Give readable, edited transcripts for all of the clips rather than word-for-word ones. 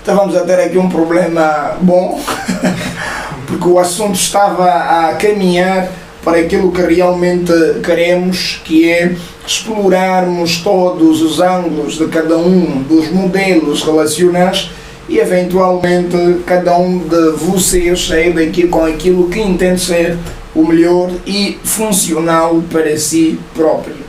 Estávamos a ter aqui um problema bom, porque o assunto estava a caminhar para aquilo que realmente queremos, que é explorarmos todos os ângulos de cada um dos modelos relacionais e eventualmente cada um de vocês sair daqui com aquilo que entende ser o melhor e funcional para si próprio.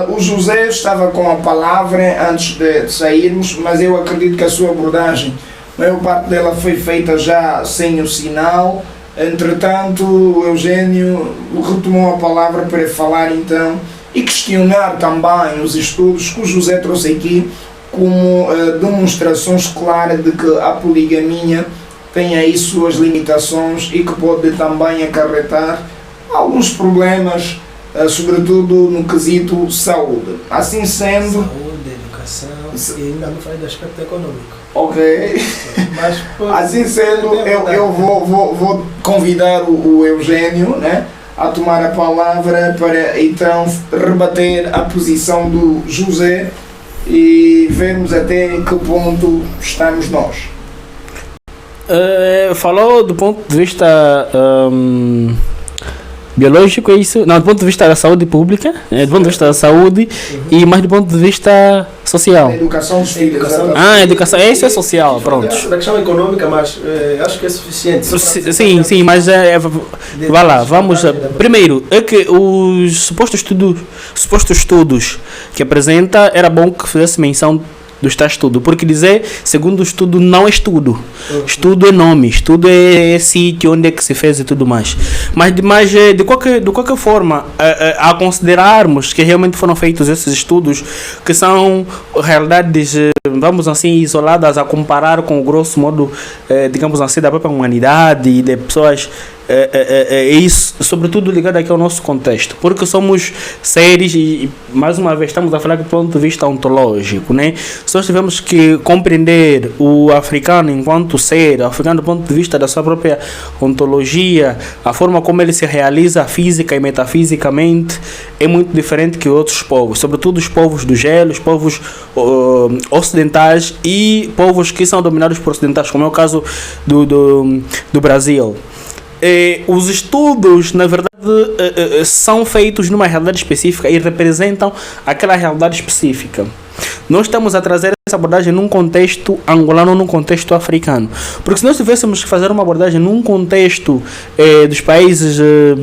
O José estava com a palavra antes de sairmos, mas eu acredito que a sua abordagem, a maior parte dela foi feita já sem o sinal. Entretanto, o Eugênio retomou a palavra para falar então e questionar também os estudos que o José trouxe aqui como demonstrações claras de que a poligamia tem aí suas limitações e que pode também acarretar alguns problemas, sobretudo no quesito saúde. Assim sendo... Saúde, educação e ainda não falei do aspecto econômico. Ok. Mas, assim sendo, eu vou convidar o Eugênio, né, a tomar a palavra para então rebater a posição do José e vermos até que ponto estamos nós. Falou do ponto de vista biológico, é isso? Não, do ponto de vista da saúde pública, do ponto de vista da saúde, e mais do ponto de vista social. A educação dos filhos. Educação, isso é social, pronto. Da questão econômica, mas acho que é suficiente. Sim, mas vá lá, vamos. Primeiro, é que os supostos estudos que apresenta, era bom que fizesse menção do está estudo, porque dizer segundo o estudo não é estudo. Estudo é nome, estudo é sítio onde é que se fez e tudo mais. Mas de qualquer forma, a considerarmos que realmente foram feitos esses estudos, que são realidades, vamos assim, isoladas a comparar com o grosso modo, digamos assim, da própria humanidade e de pessoas, isso, sobretudo ligado aqui ao nosso contexto, porque somos seres e mais uma vez estamos a falar do ponto de vista ontológico, né? Se nós tivermos que compreender o africano enquanto ser, o africano do ponto de vista da sua própria ontologia, a forma como ele se realiza física e metafisicamente é muito diferente que outros povos, sobretudo os povos do gelo, os povos ocidentais e povos que são dominados por ocidentais, como é o caso do Brasil. Os estudos, na verdade, são feitos numa realidade específica e representam aquela realidade específica. Nós estamos a trazer essa abordagem num contexto angolano, num contexto africano. Porque se nós tivéssemos que fazer uma abordagem num contexto dos países,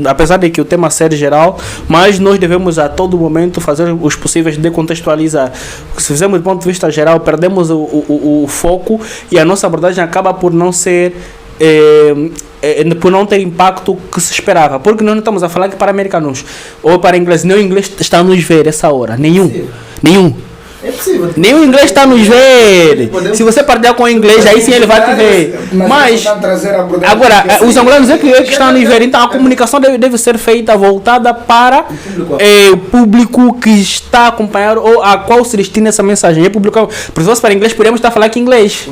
apesar de que o tema ser geral, mas nós devemos a todo momento fazer os possíveis de contextualizar. Porque se fizermos do ponto de vista geral, perdemos o foco e a nossa abordagem acaba por não ser... por não ter impacto que se esperava, porque nós não estamos a falar que para americanos ou para inglês, nem o inglês está a nos ver essa hora, nenhum. É possível. Nem o inglês está a nos ver. Se você partilhar com o inglês, aí sim ele vai te ver. Mas agora, os angolanos é que estão a nos ver, então a comunicação deve ser feita voltada para o público que está a acompanhar ou a qual se destina essa mensagem. É público, por se fosse para inglês, podemos estar a falar aqui inglês.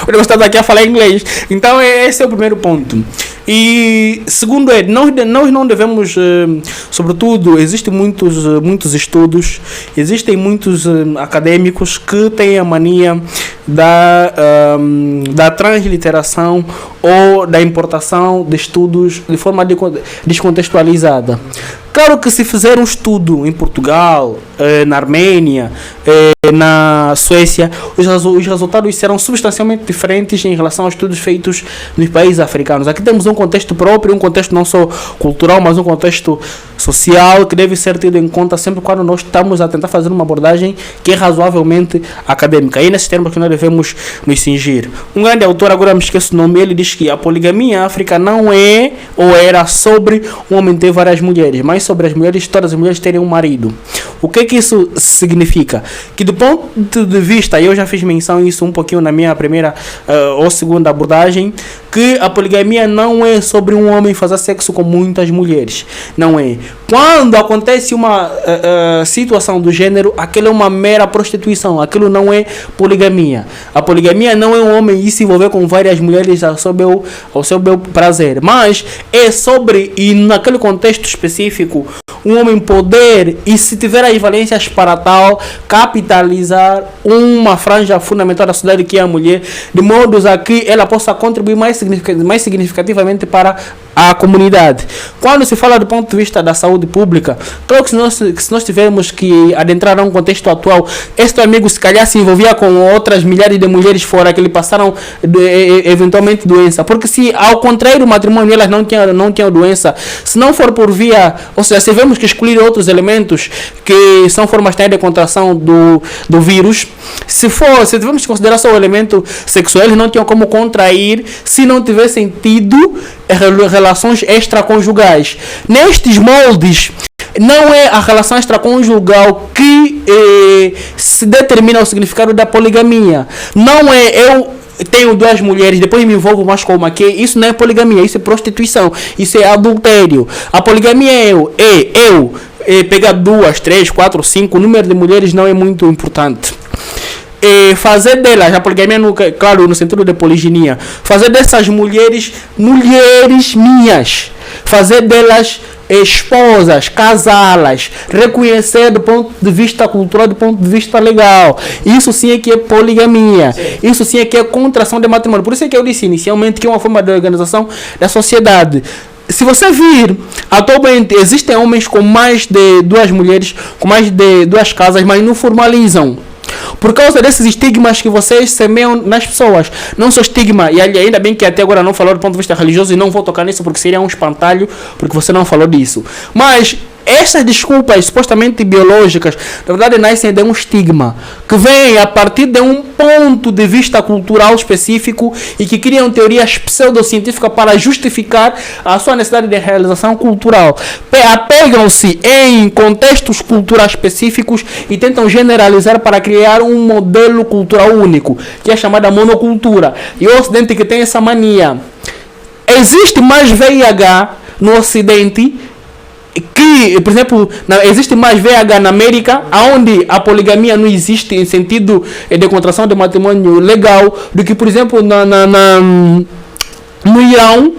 Podemos estar aqui a falar inglês. Então esse é o primeiro ponto. E segundo nós não devemos, sobretudo, existem muitos estudos, existem muitos acadêmicos que têm a mania da transliteração ou da importação de estudos de forma descontextualizada. Claro que se fizer um estudo em Portugal, na Armênia, na Suécia, os resultados serão substancialmente diferentes em relação aos estudos feitos nos países africanos. Aqui temos um contexto próprio, um contexto não só cultural, mas um contexto social que deve ser tido em conta sempre quando nós estamos a tentar fazer uma abordagem que é razoavelmente acadêmica. E nesses termos que nós devemos nos cingir. Um grande autor, agora me esqueço o nome, ele diz que a poligamia em África não é ou era sobre um homem ter várias mulheres, mas sobre as mulheres, todas as mulheres terem um marido. O que isso significa? Que do ponto de vista, e eu já fiz menção isso um pouquinho na minha primeira ou segunda abordagem, que a poligamia não é sobre um homem fazer sexo com muitas mulheres. Não é. Quando acontece uma situação do gênero, aquilo é uma mera prostituição, aquilo não é poligamia. A poligamia não é um homem ir se envolver com várias mulheres ao seu bel prazer, mas é sobre, e naquele contexto específico, um homem poder, e se tiver as valências para tal capitalizar uma franja fundamental da sociedade que é a mulher, de modo a que ela possa contribuir mais significativamente para a comunidade. Quando se fala do ponto de vista da saúde pública, claro que se nós tivermos que adentrar a um contexto atual, este amigo se calhar se envolvia com outras milhares de mulheres fora que lhe passaram eventualmente doença, porque se ao contrair o matrimônio elas não tinham doença, se não for por via, ou seja, se vemos que excluir outros elementos que são formas de contração do vírus, se tivermos que considerar só o elemento sexual, eles não tinham como contrair se não tivessem tido relações extraconjugais. Nestes moldes, não é a relação extraconjugal que se determina o significado da poligamia. Não é eu tenho duas mulheres, depois me envolvo mais com uma, que isso não é poligamia, isso é prostituição, isso é adultério. A poligamia é eu pegar 2, 3, 4, 5, o número de mulheres não é muito importante. Fazer delas, a poligamia, claro, no sentido de poliginia, fazer dessas mulheres minhas, fazer delas esposas, casá-las, reconhecer do ponto de vista cultural, do ponto de vista legal. Isso sim é que é poligamia. Sim. Isso sim é que é contração de matrimônio. Por isso é que eu disse inicialmente que é uma forma de organização da sociedade. Se você vir, atualmente existem homens com mais de 2 mulheres, com mais de 2 casas, mas não formalizam. Por causa desses estigmas que vocês semeiam nas pessoas. Não só estigma, e ainda bem que até agora não falou do ponto de vista religioso, e não vou tocar nisso porque seria um espantalho, porque você não falou disso. Mas essas desculpas supostamente biológicas, na verdade nascem de um estigma que vem a partir de um ponto de vista cultural específico e que criam teorias pseudocientíficas para justificar a sua necessidade de realização cultural. Apegam-se em contextos culturais específicos e tentam generalizar para criar um modelo cultural único, que é chamada monocultura. E o Ocidente que tem essa mania. Existe mais VIH no Ocidente que, por exemplo, existe mais VIH na América, onde a poligamia não existe em sentido de contração de matrimônio legal, do que, por exemplo, no Irão,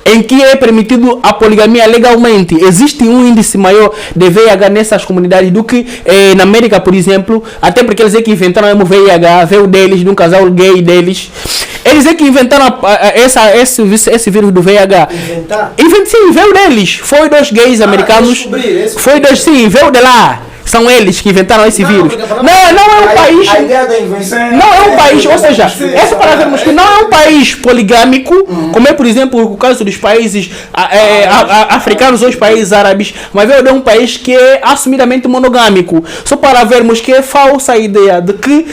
em que é permitido a poligamia legalmente. Existe um índice maior de VIH nessas comunidades do que na América, por exemplo, até porque eles é que inventaram o VIH, veio deles, de um casal gay deles. Eles é que inventaram esse vírus do VIH. Sim, veio deles. Foi 2 gays americanos. Sim, veio de lá. São eles que inventaram esse vírus. Não é um país. A ideia da invenção não é um país, ou seja, essa para vermos que não é um país poligâmico, como é, por exemplo, o caso dos países africanos ou os países árabes, mas veio de um país que é assumidamente monogâmico. Só para vermos que é falsa a ideia de que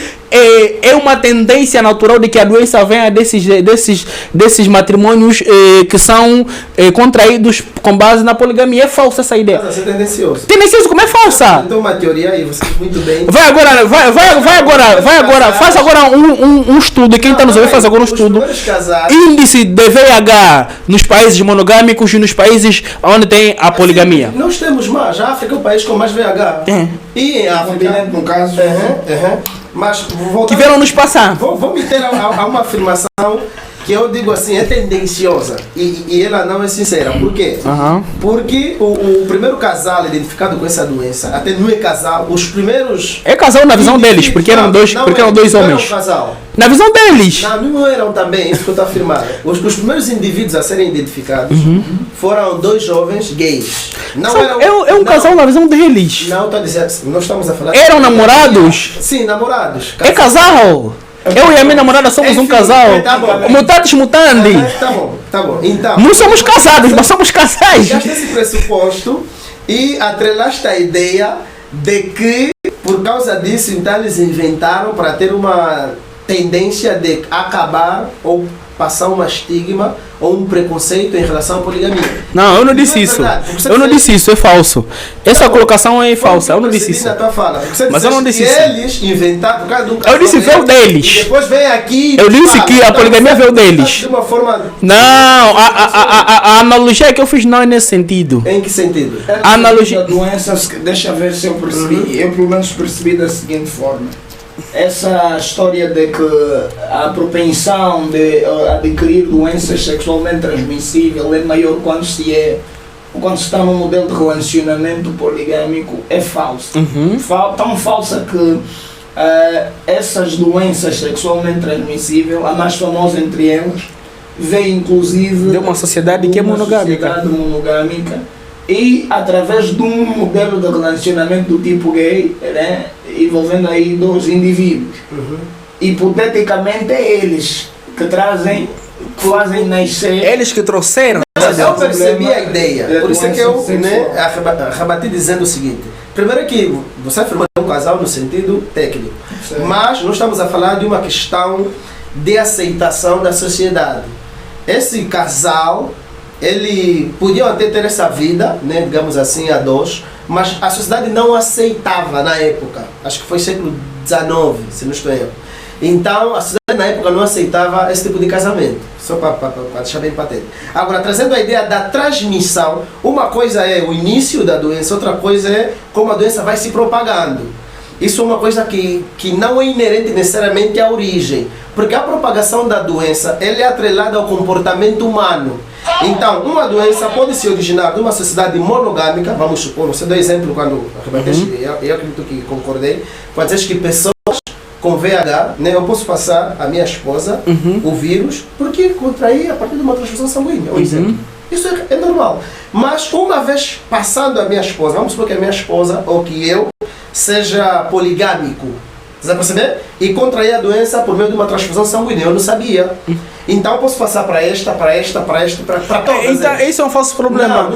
é uma tendência natural de que a doença venha desses matrimônios que são contraídos com base na poligamia. É falsa essa ideia. Mas é tendencioso. Tendencioso, como é falsa? Então uma teoria aí, você muito bem. Vai agora, faz agora um estudo, quem está nos ouvindo faz agora um estudo. Índice de VIH nos países monogâmicos e nos países onde tem a poligamia. Assim, nós temos mais, a África é o país com mais VIH. E em África, no caso, mas tiveram nos passar. Vou meter a uma afirmação que eu digo assim, é tendenciosa e ela não é sincera. Por quê? Porque o primeiro casal identificado com essa doença, até não é casal, os primeiros... É casal na visão deles, porque eram dois homens. Não casal. Na visão deles. Não eram também, isso que eu estou afirmando. Os primeiros indivíduos a serem identificados foram 2 jovens gays. É um casal na visão deles. Não, estou a dizer, nós estamos a falar... Eram namorados? Sim, namorados. É casal? Eu e a minha namorada somos um casal. Tá bom. Mutatis mutandi. Tá bom. Então, não somos casados, mas somos casais. Pegaste esse pressuposto e atrelaste a ideia de que, por causa disso, então eles inventaram para ter uma tendência de acabar ou passar um estigma ou um preconceito em relação à poligamia. Não, eu não disse isso. Eu não disse isso, é falso. Essa colocação é falsa, eu não disse isso. Mas eu não disse isso. Eles inventaram, por causa de um eu disse veio deles. E depois vem aqui. Eu disse que a poligamia veio deles. De uma forma. Não, a analogia que eu fiz não é nesse sentido. Em que sentido? A analogia da doença, deixa eu ver se eu percebi. Eu pelo menos percebi da seguinte forma. Essa história de que a propensão de adquirir doenças sexualmente transmissíveis é maior quando se é quando se está num modelo de relacionamento poligâmico, é falsa. Tão falsa que essas doenças sexualmente transmissíveis, a mais famosa entre elas, vem inclusive de uma sociedade que é monogâmica. Sociedade monogâmica, e através de um modelo de relacionamento do tipo gay, né, envolvendo aí dois indivíduos. Hipoteticamente é eles que trazem, que fazem nascer. Eles que trouxeram. Eu percebi a ideia, por isso é que eu arrebati dizendo o seguinte. Primeiro que você afirmou um casal no sentido técnico, mas nós estamos a falar de uma questão de aceitação da sociedade. Esse casal, ele podia até ter essa vida, né, digamos assim, a dois, mas a sociedade não aceitava na época. Acho que foi século XIX, se não estou errado. Então, a sociedade na época não aceitava esse tipo de casamento, só para deixar bem patente. Agora, trazendo a ideia da transmissão, uma coisa é o início da doença, outra coisa é como a doença vai se propagando. Isso é uma coisa que não é inerente necessariamente à origem, porque a propagação da doença ela é atrelada ao comportamento humano. Então, uma doença pode se originar de uma sociedade monogâmica, vamos supor, você deu exemplo quando arrebateste, eu acredito que concordei, quando dizes que pessoas com VIH, né, eu posso passar à minha esposa o vírus, porque contraí a partir de uma transfusão sanguínea, exemplo. Isso é normal. Mas uma vez passando a minha esposa, vamos supor que a minha esposa ou que eu seja poligâmico, você vai perceber? E contrair a doença por meio de uma transfusão sanguínea, eu não sabia. Então eu posso passar para esta, para todas. Então, esse é um falso problema. Não,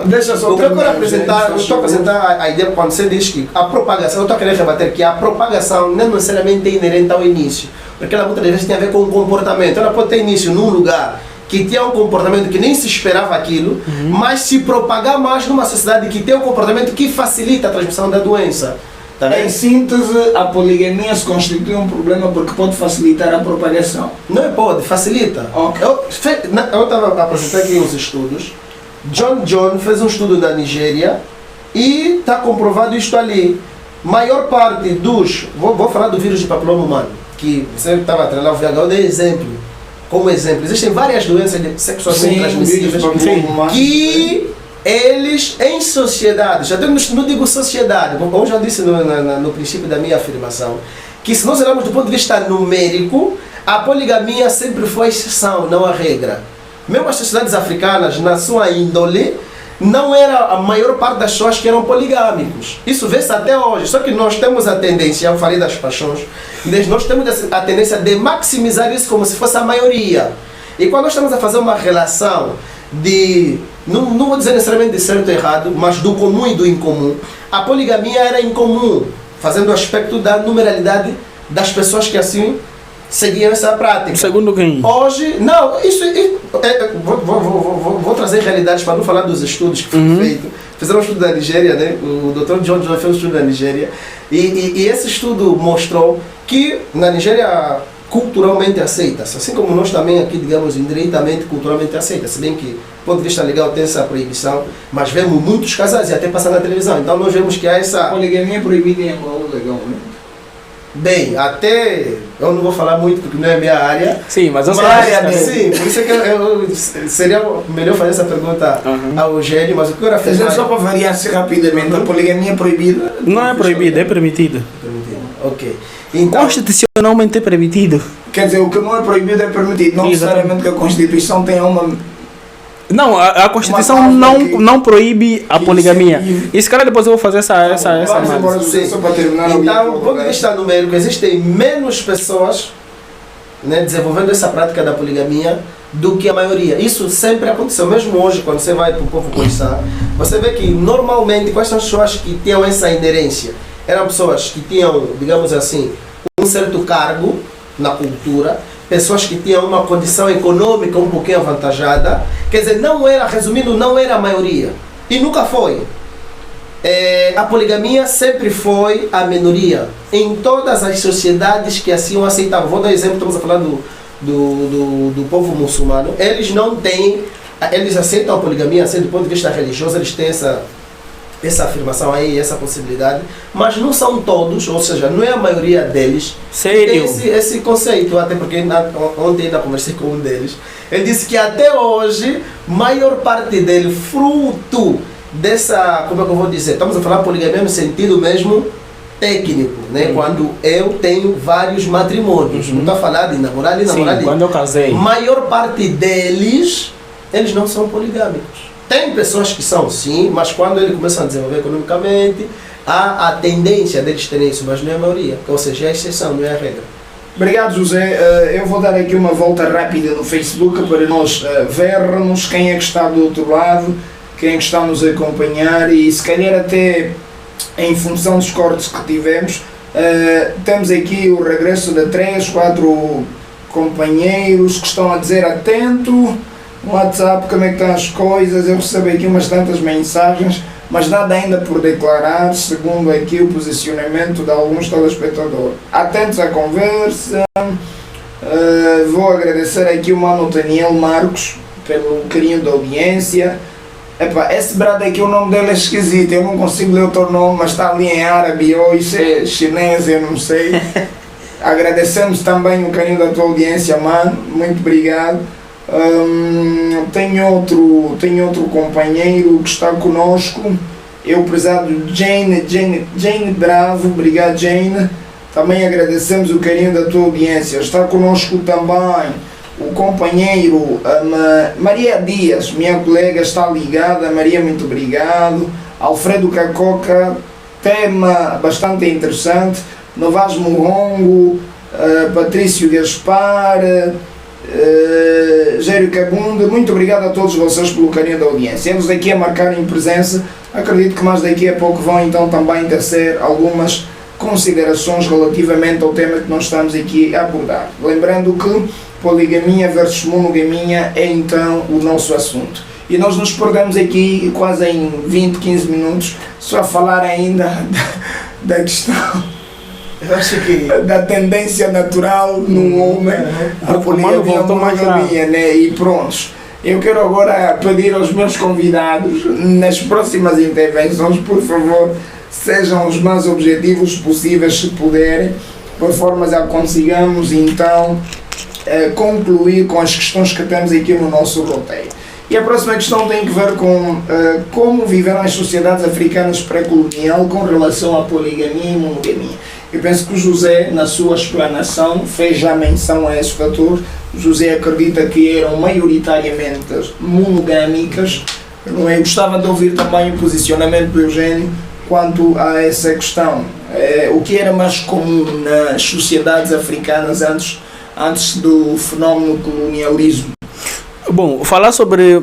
deixa só o que eu quero apresentar, eu estou a apresentar a ideia quando você diz que a propagação, eu estou a querer rebater que a propagação não necessariamente é inerente ao início, porque ela muitas vezes tem a ver com o comportamento. Ela pode ter início num lugar que tinha um comportamento que nem se esperava aquilo, mas se propagar mais numa sociedade que tem um comportamento que facilita a transmissão da doença. Tá Em síntese, a poligamia se constitui um problema porque pode facilitar a propagação. Não pode, facilita. Okay. Eu estava a apresentar aqui uns estudos. John fez um estudo na Nigéria e está comprovado isto ali. Maior parte dos... Vou falar do vírus de papiloma humano, que você estava a treinar o VIH, eu dei exemplo. Como exemplo, existem várias doenças sexualmente transmissíveis que eles em sociedade, já temos, não digo sociedade, como eu já disse no princípio da minha afirmação, que se nós olharmos do ponto de vista numérico, a poligamia sempre foi exceção, não a regra. Mesmo as sociedades africanas, na sua índole, não era a maior parte das pessoas que eram poligâmicos. Isso vê-se até hoje, só que nós temos a tendência, eu falei das paixões, nós temos a tendência de maximizar isso como se fosse a maioria. E quando nós estamos a fazer uma relação de, não vou dizer necessariamente de certo ou errado, mas do comum e do incomum, a poligamia era incomum, fazendo o aspecto da numeralidade das pessoas que assim seguiam essa prática. Segundo quem? Hoje, não, vou trazer realidades para não falar dos estudos que foram feitos. Fizeram um estudo da Nigéria, né? O Dr. John fez um estudo da Nigéria e esse estudo mostrou que na Nigéria culturalmente aceita-se, assim como nós também aqui, digamos, indiretamente culturalmente aceita, se bem que do ponto de vista legal tem essa proibição, mas vemos muitos casais e até passar na televisão, então nós vemos que há essa... A poligamia é proibida em Angola legalmente. Bem, até eu não vou falar muito porque não é minha área. Sim, mas eu sei área dele. Sim, por isso é que seria melhor fazer essa pergunta ao Eugênio, mas o que eu era fazer... Só para variar-se rapidamente, a poligamia é proibida? Não é proibida, é permitida. Ok. Então, constitucionalmente é permitido. Quer dizer, o que não é proibido é permitido, não necessariamente que a Constituição tenha uma... Não, a Constituição não proíbe a poligamia. E se calhar depois eu vou fazer essa análise. Só para terminar. Então, do ponto de vista numérico, existem menos pessoas, né, desenvolvendo essa prática da poligamia do que a maioria. Isso sempre aconteceu, mesmo hoje, quando você vai para o povo conversar, você vê que normalmente quais são as pessoas que tinham essa inerência? Eram pessoas que tinham, digamos assim, um certo cargo na cultura, pessoas que tinham uma condição econômica um pouquinho avantajada, quer dizer, não era, resumindo, não era a maioria, e nunca foi. A poligamia sempre foi a minoria, em todas as sociedades que assim o aceitavam. Vou dar um exemplo, estamos a falar do povo muçulmano, eles não têm, eles aceitam a poligamia, assim, do ponto de vista religioso, eles têm essa afirmação aí, essa possibilidade, mas não são todos, ou seja, não é a maioria deles que tem Sério? esse conceito, até porque ontem ainda conversei com um deles, ele disse que até hoje, maior parte dele, fruto dessa, como é que eu vou dizer, estamos a falar poligamia no sentido mesmo técnico, né? Quando eu tenho vários matrimônios, não estou a falar de namorar e Sim, namorar. quando eu casei. Maior parte deles, eles não são poligâmicos. Tem pessoas que são sim, mas quando eles começam a desenvolver economicamente, há a tendência deles terem isso, mas não é a maioria. Ou seja, é a exceção, não é a regra. Obrigado, José. Eu vou dar aqui uma volta rápida no Facebook para nós vermos quem é que está do outro lado, quem é que está a nos acompanhar e se calhar até em função dos cortes que tivemos, temos aqui o regresso de 3, 4 companheiros que estão a dizer atento no WhatsApp, como é que estão as coisas. Eu recebi aqui umas tantas mensagens, mas nada ainda por declarar, segundo aqui o posicionamento de alguns telespectadores. Atentos à conversa. Vou agradecer aqui o mano Daniel Marcos pelo carinho da audiência. Epá, esse brado aqui, o nome dele é esquisito, eu não consigo ler o teu nome, mas está ali em árabe ou isso é chinês, eu não sei. Agradecemos também o carinho da tua audiência, mano, muito obrigado. Tenho outro companheiro que está conosco, eu prezado Jane Bravo, obrigado Jane. Também agradecemos o carinho da tua audiência. Está conosco também o companheiro Maria Dias, minha colega está ligada. Maria, muito obrigado. Alfredo Cacoca, tema bastante interessante. Novas Murongo, Patrício Gaspar, Gério Cabunda, muito obrigado a todos vocês pelo carinho da audiência. Eles aqui a marcarem presença, acredito que mais daqui a pouco vão então também tecer algumas considerações relativamente ao tema que nós estamos aqui a abordar. Lembrando que poligamia versus monogamia é então o nosso assunto. E nós nos perdemos aqui quase em 20, 15 minutos só a falar ainda da questão Eu acho que da tendência natural no homem, a poligamia e a monogamia, né? E pronto. Eu quero agora pedir aos meus convidados, nas próximas intervenções, por favor, sejam os mais objetivos possíveis, se puderem, por formas a consigamos então concluir com as questões que temos aqui no nosso roteiro. E a próxima questão tem que ver com como viveram as sociedades africanas pré-colonial com relação à poligamia e monogamia. Eu penso que o José, na sua explanação, fez já menção a esse fator. O José acredita que eram maioritariamente monogâmicas. Não é? Eu gostava de ouvir também o posicionamento do Eugênio quanto a essa questão. O que era mais comum nas sociedades africanas antes do fenómeno colonialismo? Bom, falar sobre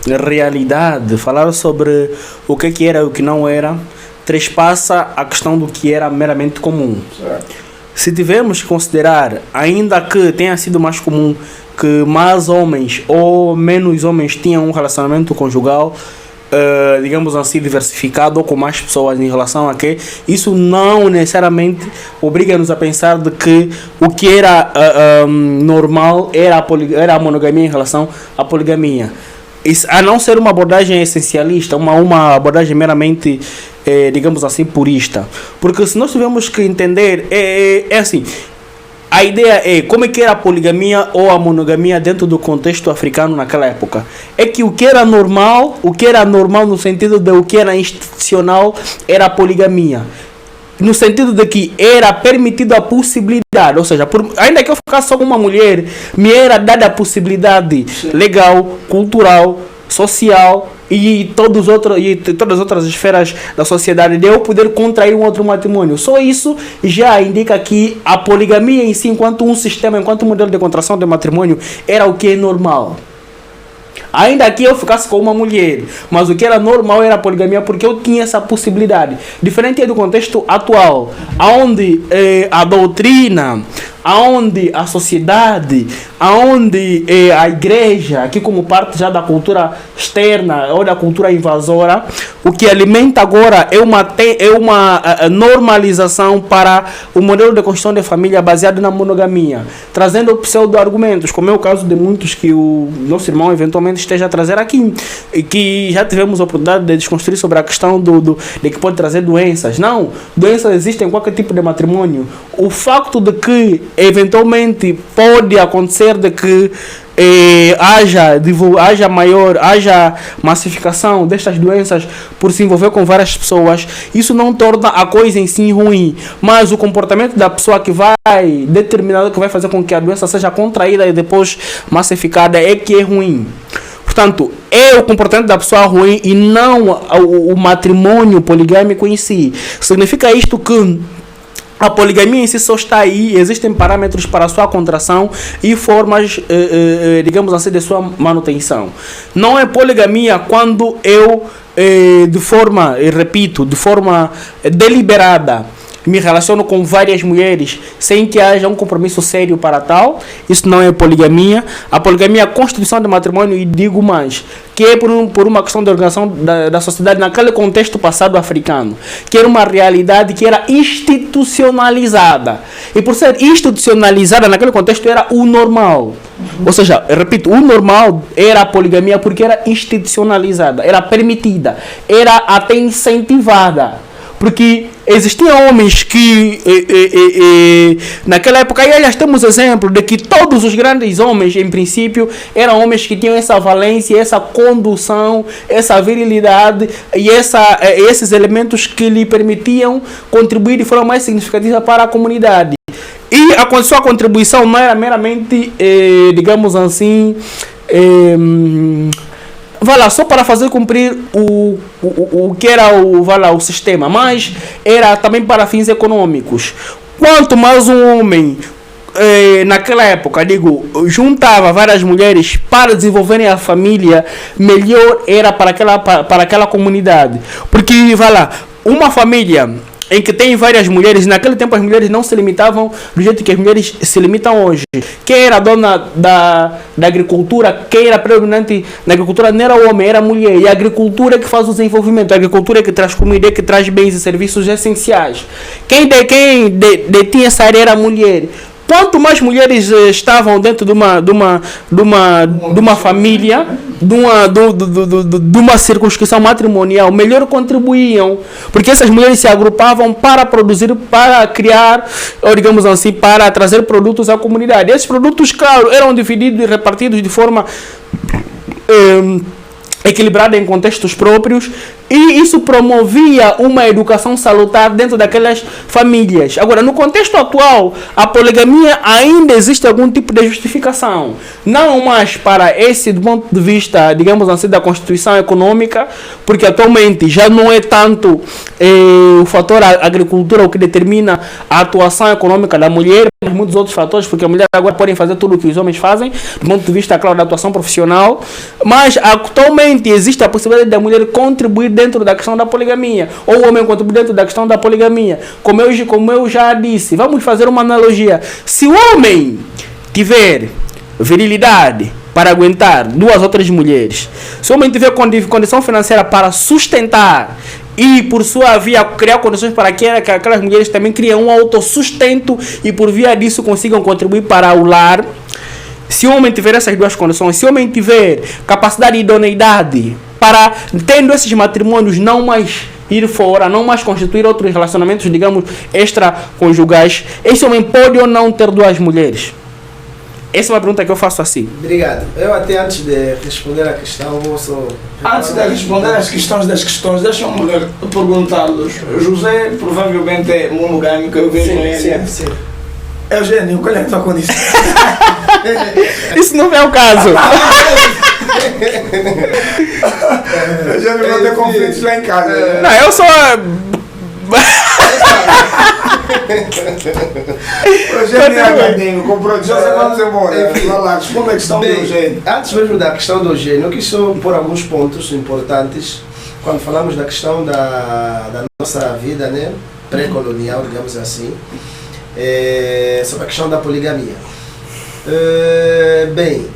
realidade, falar sobre o que era e o que não era, trespassa a questão do que era meramente comum. Certo. Se tivermos que considerar, ainda que tenha sido mais comum que mais homens ou menos homens tinham um relacionamento conjugal, digamos assim, diversificado ou com mais pessoas em relação a que isso não necessariamente obriga-nos a pensar de que o que era normal era a monogamia em relação à poligamia. Isso, a não ser uma abordagem essencialista, uma abordagem meramente, digamos assim, purista. Porque se nós tivermos que entender, é assim, a ideia é como é que era a poligamia ou a monogamia dentro do contexto africano naquela época. É que o que era normal no sentido de o que era institucional era a poligamia. No sentido de que era permitido a possibilidade, ou seja, ainda que eu ficasse só com uma mulher, me era dada a possibilidade legal, cultural, social e todas as outras esferas da sociedade de eu poder contrair um outro matrimônio. Só isso já indica que a poligamia em si, enquanto um sistema, enquanto um modelo de contração de matrimônio, era o que é normal. Ainda que eu ficasse com uma mulher, mas o que era normal era a poligamia porque eu tinha essa possibilidade. Diferente do contexto atual, onde a doutrina, onde a sociedade, aonde a igreja, aqui como parte já da cultura externa ou da cultura invasora, o que alimenta agora é uma normalização para o modelo de construção de família baseado na monogamia, trazendo pseudo-argumentos, como é o caso de muitos que o nosso irmão eventualmente esteja a trazer aqui, e que já tivemos a oportunidade de desconstruir sobre a questão de que pode trazer doenças. Não, doenças existem em qualquer tipo de matrimônio. O facto de que eventualmente pode acontecer de que haja massificação destas doenças por se envolver com várias pessoas, isso não torna a coisa em si ruim, mas o comportamento da pessoa que vai determinar, que vai fazer com que a doença seja contraída e depois massificada é que é ruim. Portanto, é o comportamento da pessoa ruim e não o matrimônio poligâmico em si. Significa isto que a poligamia em si só está aí, existem parâmetros para a sua contração e formas, digamos assim, de sua manutenção. Não é poligamia quando eu, de forma deliberada, me relaciono com várias mulheres sem que haja um compromisso sério para tal. Isso não é poligamia. A poligamia é a constituição do matrimônio, e digo mais, que é por uma questão de organização da sociedade naquele contexto passado africano, que era uma realidade que era institucionalizada. E por ser institucionalizada naquele contexto era o normal. Ou seja, eu repito, o normal era a poligamia porque era institucionalizada, era permitida, era até incentivada. Porque existiam homens que, naquela época, e aliás temos exemplo de que todos os grandes homens, em princípio, eram homens que tinham essa valência, essa condução, essa virilidade e esses elementos que lhe permitiam contribuir de forma mais significativa para a comunidade. E a sua contribuição não era meramente, digamos assim, só para fazer cumprir o que era o sistema, mas era também para fins econômicos. Quanto mais um homem, naquela época, juntava várias mulheres para desenvolverem a família, melhor era para aquela comunidade. Porque, uma família em que tem várias mulheres, naquele tempo as mulheres não se limitavam do jeito que as mulheres se limitam hoje. Quem era dona da agricultura, quem era predominante na agricultura não era o homem, era a mulher. E a agricultura é que faz o desenvolvimento, a agricultura é que traz comida, é que traz bens e serviços essenciais. Quem detinha essa área era a mulher. Quanto mais mulheres estavam dentro de uma família, de uma circunscrição matrimonial, melhor contribuíam, porque essas mulheres se agrupavam para produzir, para criar, ou digamos assim, para trazer produtos à comunidade. Esses produtos, claro, eram divididos e repartidos de forma equilibrada em contextos próprios, e isso promovia uma educação salutar dentro daquelas famílias. Agora, no contexto atual, a poligamia ainda existe algum tipo de justificação. Não mais para esse, do ponto de vista, digamos assim, da constituição econômica, porque atualmente já não é tanto o fator agricultura o que determina a atuação econômica da mulher, mas muitos outros fatores, porque a mulher agora podem fazer tudo o que os homens fazem, do ponto de vista, claro, da atuação profissional, mas atualmente existe a possibilidade da mulher contribuir dentro da questão da poligamia, ou o homem contribuir dentro da questão da poligamia. Como eu já disse, vamos fazer uma analogia. Se o homem tiver virilidade para aguentar duas outras mulheres, se o homem tiver condição financeira para sustentar e por sua via criar condições para que aquelas mulheres também criem um autossustento e por via disso consigam contribuir para o lar, se o homem tiver essas duas condições, se o homem tiver capacidade e idoneidade para, tendo esses matrimônios, não mais ir fora, não mais constituir outros relacionamentos, digamos, extraconjugais, esse homem pode ou não ter duas mulheres? Essa é uma pergunta que eu faço assim. Obrigado. Eu até antes de responder a questão, vou só... Antes de responder às questões das questões, deixa-me perguntar-los. José provavelmente é monogâmico, eu vejo ele. Sim. Eugênio, qual é a tua condição? Isso não é o caso. Eugênio vai ter conflitos lá em casa. Não, eu sou... Eugênio é acadêmico, comprou de José, vamos embora. Vai lá, responda a questão do Eugênio. Antes mesmo da questão do Eugênio, eu quis só pôr alguns pontos importantes quando falamos da questão da nossa vida, né, pré-colonial, digamos assim, sobre a questão da poligamia. Bem,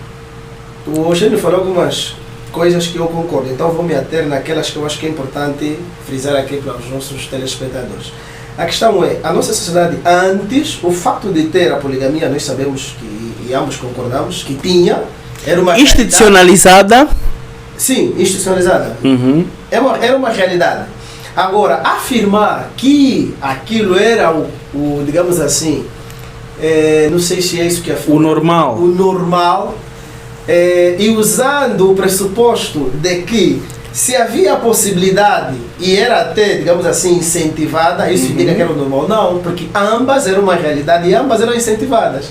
o Eugênio falou algumas coisas que eu concordo, então vou me ater naquelas que eu acho que é importante frisar aqui para os nossos telespectadores. A questão é, a nossa sociedade antes, o facto de ter a poligamia, nós sabemos que, e ambos concordamos, que tinha, era uma institucionalizada. realidade. Sim, institucionalizada. Era uma realidade. Agora, afirmar que aquilo era o digamos assim, não sei se é isso que afirma. O normal. O normal, e usando o pressuposto de que se havia a possibilidade e era até, digamos assim, incentivada, isso indica que era o normal. Não, porque ambas eram uma realidade e ambas eram incentivadas.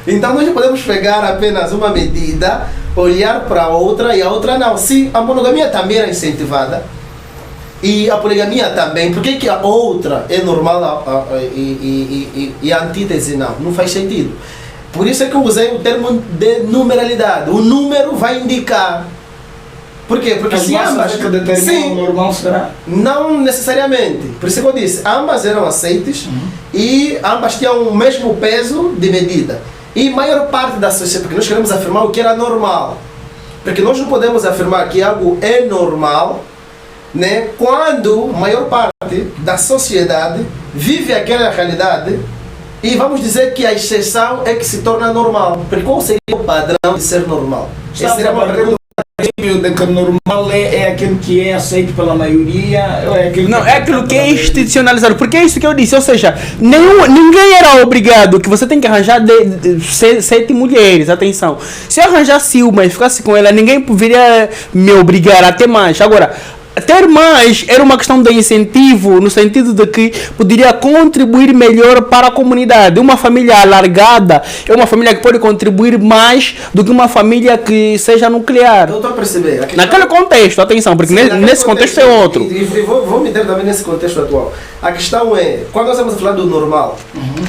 Então nós não podemos pegar apenas uma medida, olhar para a outra e a outra não. Se a monogamia também era incentivada e a poligamia também, por que a outra é normal e a antítese não? Não faz sentido. Por isso é que eu usei o termo de numeralidade. O número vai indicar. Por quê? Porque se ambas... que determinam o normal será? Não necessariamente. Por isso que eu disse, ambas eram aceites e ambas tinham o mesmo peso de medida. E maior parte da sociedade, porque nós queremos afirmar o que era normal. Porque nós não podemos afirmar que algo é normal, né, quando a maior parte da sociedade vive aquela realidade e vamos dizer que a exceção é que se torna normal. Porque qual seria o padrão de ser normal? Essa seria uma pergunta. De que normal é aquilo que é aceito pela maioria, ou é aquilo Não, que é aquilo que é institucionalizado, porque é isso que eu disse, ou seja, ninguém era obrigado que você tem que arranjar 7 mulheres, atenção. Se eu arranjasse uma e ficasse com ela, ninguém poderia me obrigar a ter mais. Agora, ter mais era uma questão de incentivo, no sentido de que poderia contribuir melhor para a comunidade. Uma família alargada é uma família que pode contribuir mais do que uma família que seja nuclear. Eu estou a perceber. Naquele contexto, atenção, porque nesse contexto é outro. E vou me ter também nesse contexto atual. A questão é, quando nós estamos a falar do normal,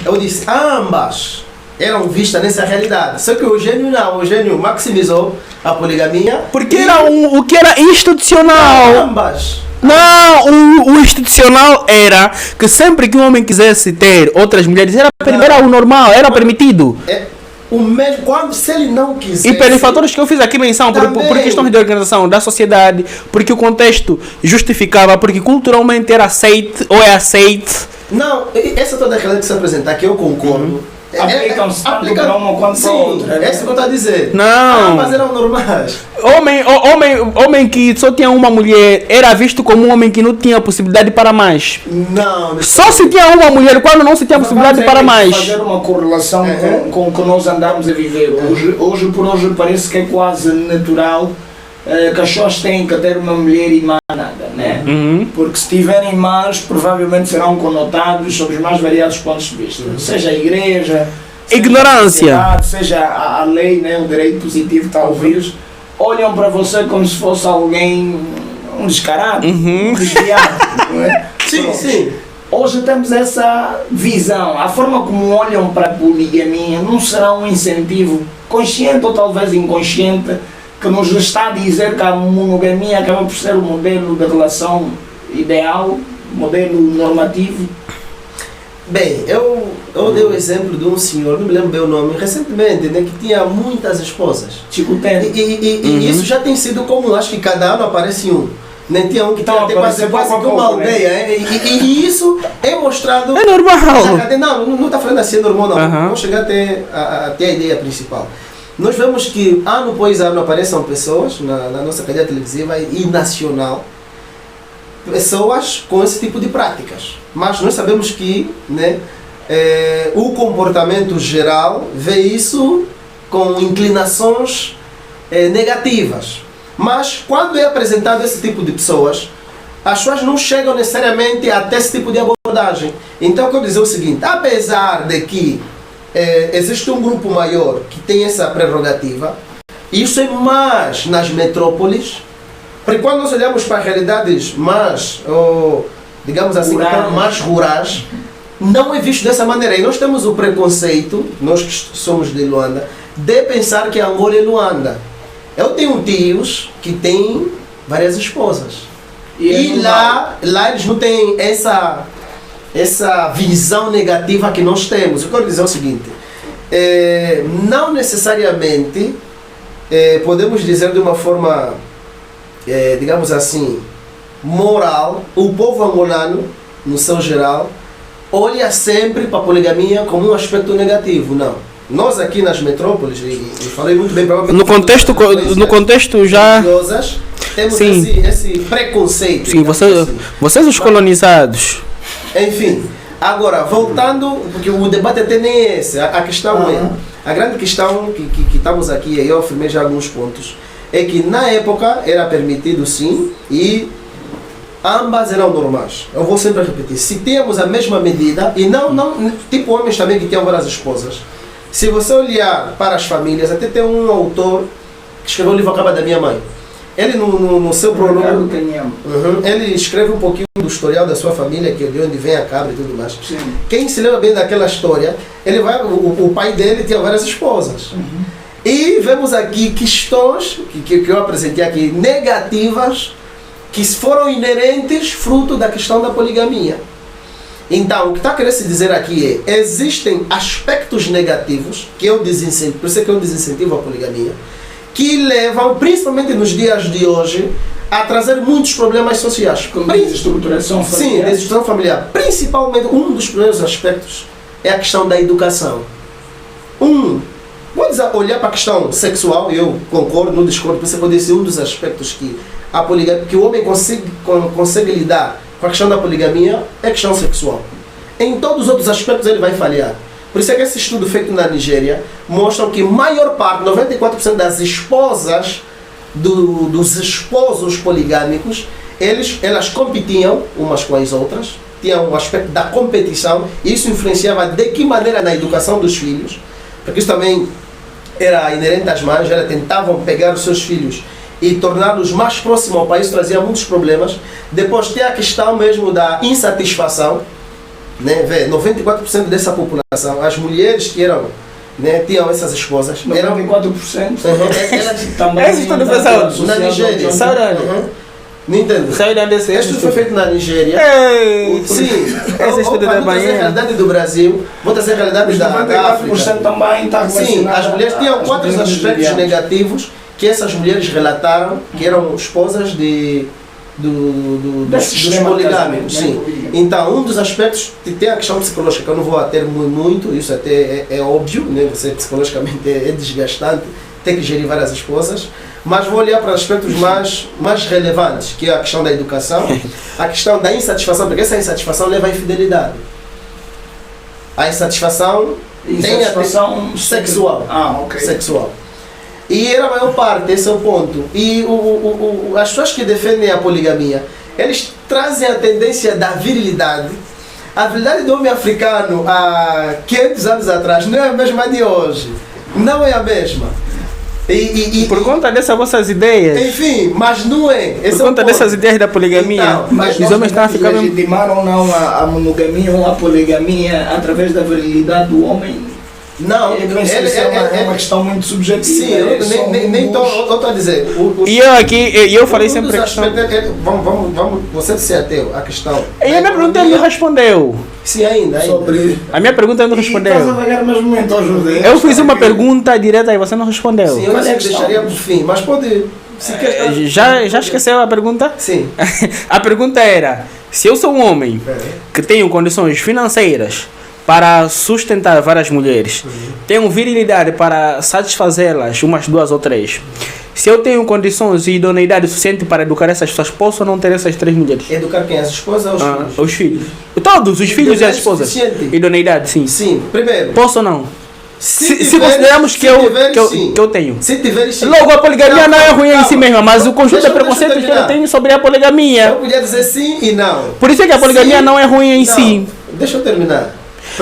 eu disse, ambas eram vistas nessa realidade. Só que o Eugênio não, o Eugênio maximizou a poligamia. Porque era o que era institucional. Ambas. Não, o institucional era que sempre que um homem quisesse ter outras mulheres, era o normal, era permitido. O mesmo, quando, se ele não quiser. E pelos fatores que eu fiz aqui menção, por questões de organização da sociedade, porque o contexto justificava, porque culturalmente era aceite ou é aceite. Não, essa toda a realidade que se apresentar, que eu concordo. Aplicam-se tanto para uma quanto para outra. É isso que eu estou a dizer. Não. Mas eram normais. Homem que só tinha uma mulher era visto como um homem que não tinha possibilidade para mais. Não. Só se tinha uma mulher quando não se tinha possibilidade para mais. Fazer uma correlação com o que nós andamos a viver. Hoje por hoje parece que é quase natural que as pessoas têm que ter uma mulher e mais nada, né? Porque se tiverem mais, provavelmente serão conotados sob os mais variados pontos de vista. Seja a igreja, ignorância, seja a lei, né? O direito positivo, talvez. Olham para você como se fosse alguém, um descarado, um desviado, não é? Sim, sim. Hoje temos essa visão. A forma como olham para a poligamia não será um incentivo consciente ou talvez inconsciente que nos está a dizer que a monogamia acaba por ser o modelo de relação ideal, modelo normativo. Bem, eu dei o exemplo de um senhor, não me lembro bem o nome, recentemente, né, que tinha muitas esposas. E isso já tem sido comum, acho que cada ano aparece um. Nem tinha um que tinha quase que uma aldeia. E isso é mostrado... É normal. Não está falando assim, é normal não. Vamos chegar até a ideia principal. Nós vemos que ano após ano aparecem pessoas na nossa cadeia televisiva e nacional, pessoas com esse tipo de práticas. Mas nós sabemos que, né, o comportamento geral vê isso com inclinações negativas. Mas quando é apresentado esse tipo de pessoas, as pessoas não chegam necessariamente até esse tipo de abordagem. Então eu quero dizer o seguinte, apesar de que existe um grupo maior que tem essa prerrogativa, isso é mais nas metrópoles, porque quando nós olhamos para realidades mais, digamos assim, mais rurais, não é visto dessa maneira. E nós temos o preconceito, nós que somos de Luanda, de pensar que Angola é Luanda. Eu tenho tios que têm várias esposas. E lá eles não têm essa visão negativa que nós temos. Eu quero dizer o seguinte, não necessariamente podemos dizer de uma forma, digamos assim, moral, o povo angolano, no seu geral, olha sempre para a poligamia como um aspecto negativo, não. Nós aqui nas metrópoles, e falei muito bem, no contexto já temos esse preconceito. Sim, vocês os colonizados. Enfim, agora, voltando, porque o debate até nem é esse, a questão é, a grande questão que estamos aqui, e eu afirmei já alguns pontos, é que na época era permitido sim, e ambas eram normais. Eu vou sempre repetir, se tínhamos a mesma medida, e não tipo homens também que tinham várias esposas, se você olhar para as famílias, até tem um autor que escreveu o livro A Caba da Minha Mãe. Ele no seu prólogo, ele escreve um pouquinho do historial da sua família, que é de onde vem a cabra e tudo mais. Sim. Quem se lembra bem daquela história, o pai dele tinha várias esposas. E vemos aqui questões, que eu apresentei aqui, negativas, que foram inerentes fruto da questão da poligamia. Então, o que está querendo se dizer aqui é, existem aspectos negativos, que eu desincentivo, por isso é que eu desincentivo a poligamia, que levam, principalmente nos dias de hoje, a trazer muitos problemas sociais. Como desestruturação familiar. Sim, desestruturação familiar. Principalmente, um dos primeiros aspectos é a questão da educação. Vamos olhar para a questão sexual, eu concordo, não discordo, você pode ser um dos aspectos que a poligamia, que o homem consegue lidar com a questão da poligamia, é a questão sexual. Em todos os outros aspectos ele vai falhar. Por isso é que esse estudo feito na Nigéria mostra que a maior parte, 94% das esposas, dos esposos poligâmicos, elas competiam umas com as outras, tinham um aspecto da competição, e isso influenciava de que maneira na educação dos filhos, porque isso também era inerente às mães, elas tentavam pegar os seus filhos e torná-los mais próximos ao país, trazia muitos problemas. Depois tem a questão mesmo da insatisfação, né? 94% dessa população, as mulheres que eram, né, tinham essas esposas, 94%? Elas também. Esse estudo foi na Nigéria. Não entendo. Esse estudo foi feito na Nigéria. Sim. Esse estudo da Bahia. A realidade do Brasil, vou trazer a realidade da África. 94% também está relacionado. Sim, as mulheres tinham 4 aspectos negativos que essas mulheres relataram, que eram esposas dos poligâmicos. Sim. Então, um dos aspectos, tem a questão psicológica, que eu não vou ater muito, isso até é óbvio, né? Você psicologicamente é desgastante, tem que gerir várias esposas, mas vou olhar para aspectos mais relevantes, que é a questão da educação, a questão da insatisfação, porque essa insatisfação leva à infidelidade. A insatisfação tem a sexual. Sexual. E era a maior parte, esse é o ponto. E as pessoas que defendem a poligamia, eles trazem a tendência da virilidade. A virilidade do homem africano há 500 anos atrás não é a mesma de hoje. Não é a mesma. Por conta dessas vossas ideias. Enfim, mas não é. Por conta dessas ideias da poligamia, então, mas os homens estão a ficar... legitimaram ou não a monogamia ou a poligamia através da virilidade do homem? Não, é uma questão muito subjetiva. Sim, eu estou a dizer. E eu aqui, eu falei sempre a questão. Vamos, você se ateu à questão. E a minha pergunta ele não respondeu. Sim, ainda. A minha pergunta ele não respondeu. Eu fiz uma pergunta direta e você não respondeu. Sim, eu deixaria para o fim, mas pode. Já esqueceu a pergunta? Sim. A pergunta era: se eu sou um homem que tenho condições financeiras para sustentar várias mulheres, tenho virilidade para satisfazê-las, umas 2 ou 3. Se eu tenho condições e idoneidade suficiente para educar essas pessoas, posso ou não ter essas 3 mulheres? Educar quem? As esposas ou os filhos? Os filhos. Todos, os filhos e as esposas. Suficiente? Idoneidade, sim. Sim, primeiro. Posso ou não? Se tiver, consideramos que eu tenho. Se tiver, logo, a poligamia não é ruim em si mesma, mas o conjunto de preconceitos que eu tenho sobre a poligamia. Eu podia dizer sim e não. Por isso é que a poligamia não é ruim em si. Deixa eu terminar.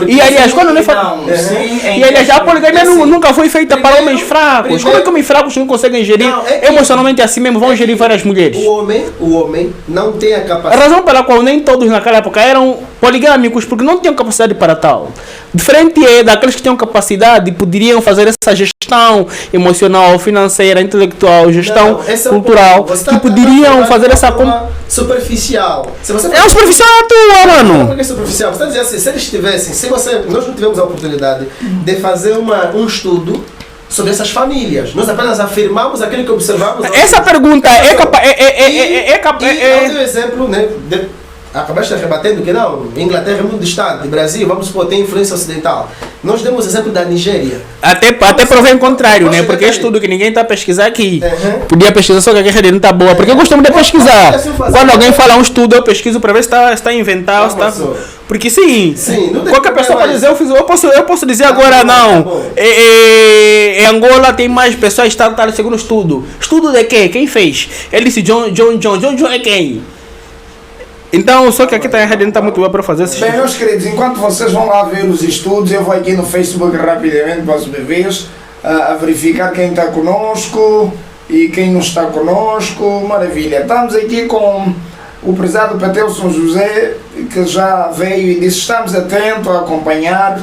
E aliás, quando não e aliás, a poligamia nunca foi feita para homens fracos. Como é que homens fracos não conseguem gerir emocionalmente assim mesmo? Vão gerir várias mulheres. O homem não tem a capacidade. A razão pela qual nem todos naquela época eram poligâmicos porque não tinham capacidade para tal. Diferente é daqueles que tinham capacidade e poderiam fazer essa gestão emocional, financeira, intelectual, gestão cultural, que poderiam fazer essa... superficial. Se você É uma superficial tua, mano. Por que superficial? Você está dizendo assim, se eles tivessem, nós não tivemos a oportunidade de fazer um estudo sobre essas famílias. Nós apenas afirmamos aquilo que observamos. Essa pergunta é capaz... Eu dei o exemplo, né? Acabaste rebatendo que não, Inglaterra é muito distante, Brasil, vamos supor, tem influência ocidental. Nós demos o exemplo da Nigéria. Até provei o contrário, né? Porque é estudo que ninguém está a pesquisar aqui. Podia pesquisar só que a rede não está boa. Porque eu costumo de pesquisar. Quando alguém fala um estudo, eu pesquiso para ver se está inventado. Porque sim, qualquer pessoa pode dizer, eu posso dizer agora, não. Em Angola tem mais pessoas que estão segundo o estudo. Estudo de quê? Quem fez? Ele disse John é quem? Então, só que aqui a rede não está muito boa para fazer isso. Bem, meus queridos, enquanto vocês vão lá ver os estudos, eu vou aqui no Facebook rapidamente para os bebês a verificar quem está conosco e quem não está conosco. Maravilha. Estamos aqui com o prezado Patelson José, que já veio e disse: estamos atentos a acompanhar.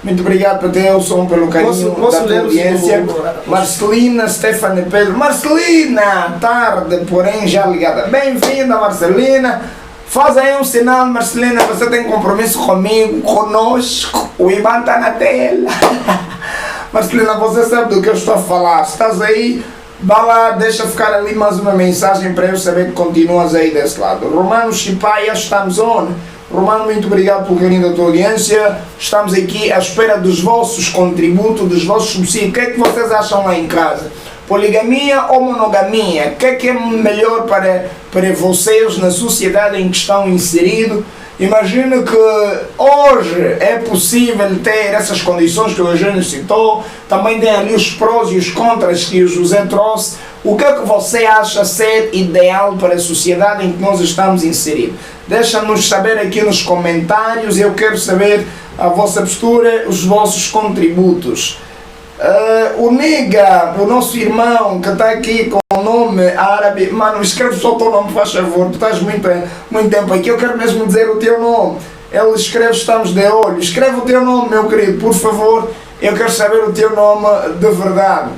Muito obrigado, Patelson, pelo carinho da tua audiência. Marcelina Stefani Pedro. Marcelina, tarde, porém já ligada. Bem-vinda, Marcelina. Faz aí um sinal, Marcelina, você tem compromisso comigo, conosco. O IBAN está na tela. Marcelina, você sabe do que eu estou a falar. Estás aí, vá lá, deixa ficar ali mais uma mensagem para eu saber que continuas aí desse lado. Romano Chipaia, estamos on. Romano, muito obrigado pelo carinho da tua audiência. Estamos aqui à espera dos vossos contributos, dos vossos subsídios. O que é que vocês acham lá em casa? Poligamia ou monogamia? O que é melhor para vocês na sociedade em que estão inseridos? Imagino que hoje é possível ter essas condições que o Eugênio citou. Também tem ali os prós e os contras que o José trouxe. O que é que você acha ser ideal para a sociedade em que nós estamos inseridos? Deixa-nos saber aqui nos comentários. Eu quero saber a vossa postura, os vossos contributos. O Niga, o nosso irmão que está aqui com o nome árabe, mano, escreve só o teu nome, faz favor, tu estás muito tempo aqui, eu quero mesmo dizer o teu nome. Ele escreve, estamos de olho, escreve o teu nome, meu querido, por favor, eu quero saber o teu nome de verdade.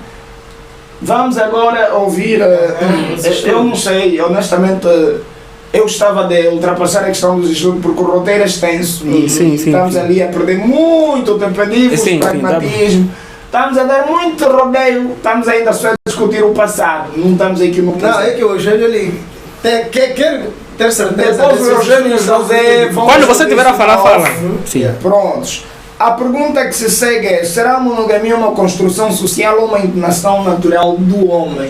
Vamos agora ouvir, eu não sei, honestamente, eu gostava de ultrapassar a questão dos estudos porque o roteiro é extenso e estamos ali a perder muito tempo a nível de pragmatismo. Estamos a dar muito rodeio, estamos ainda só a discutir o passado, não estamos aqui no presente. Não, é que o Eugênio ele quer ter certeza. Depois o Eugênio José... Quando você estiver a falar, fala. Sim. Prontos. A pergunta que se segue é: será a monogamia uma construção social ou uma inclinação natural do homem?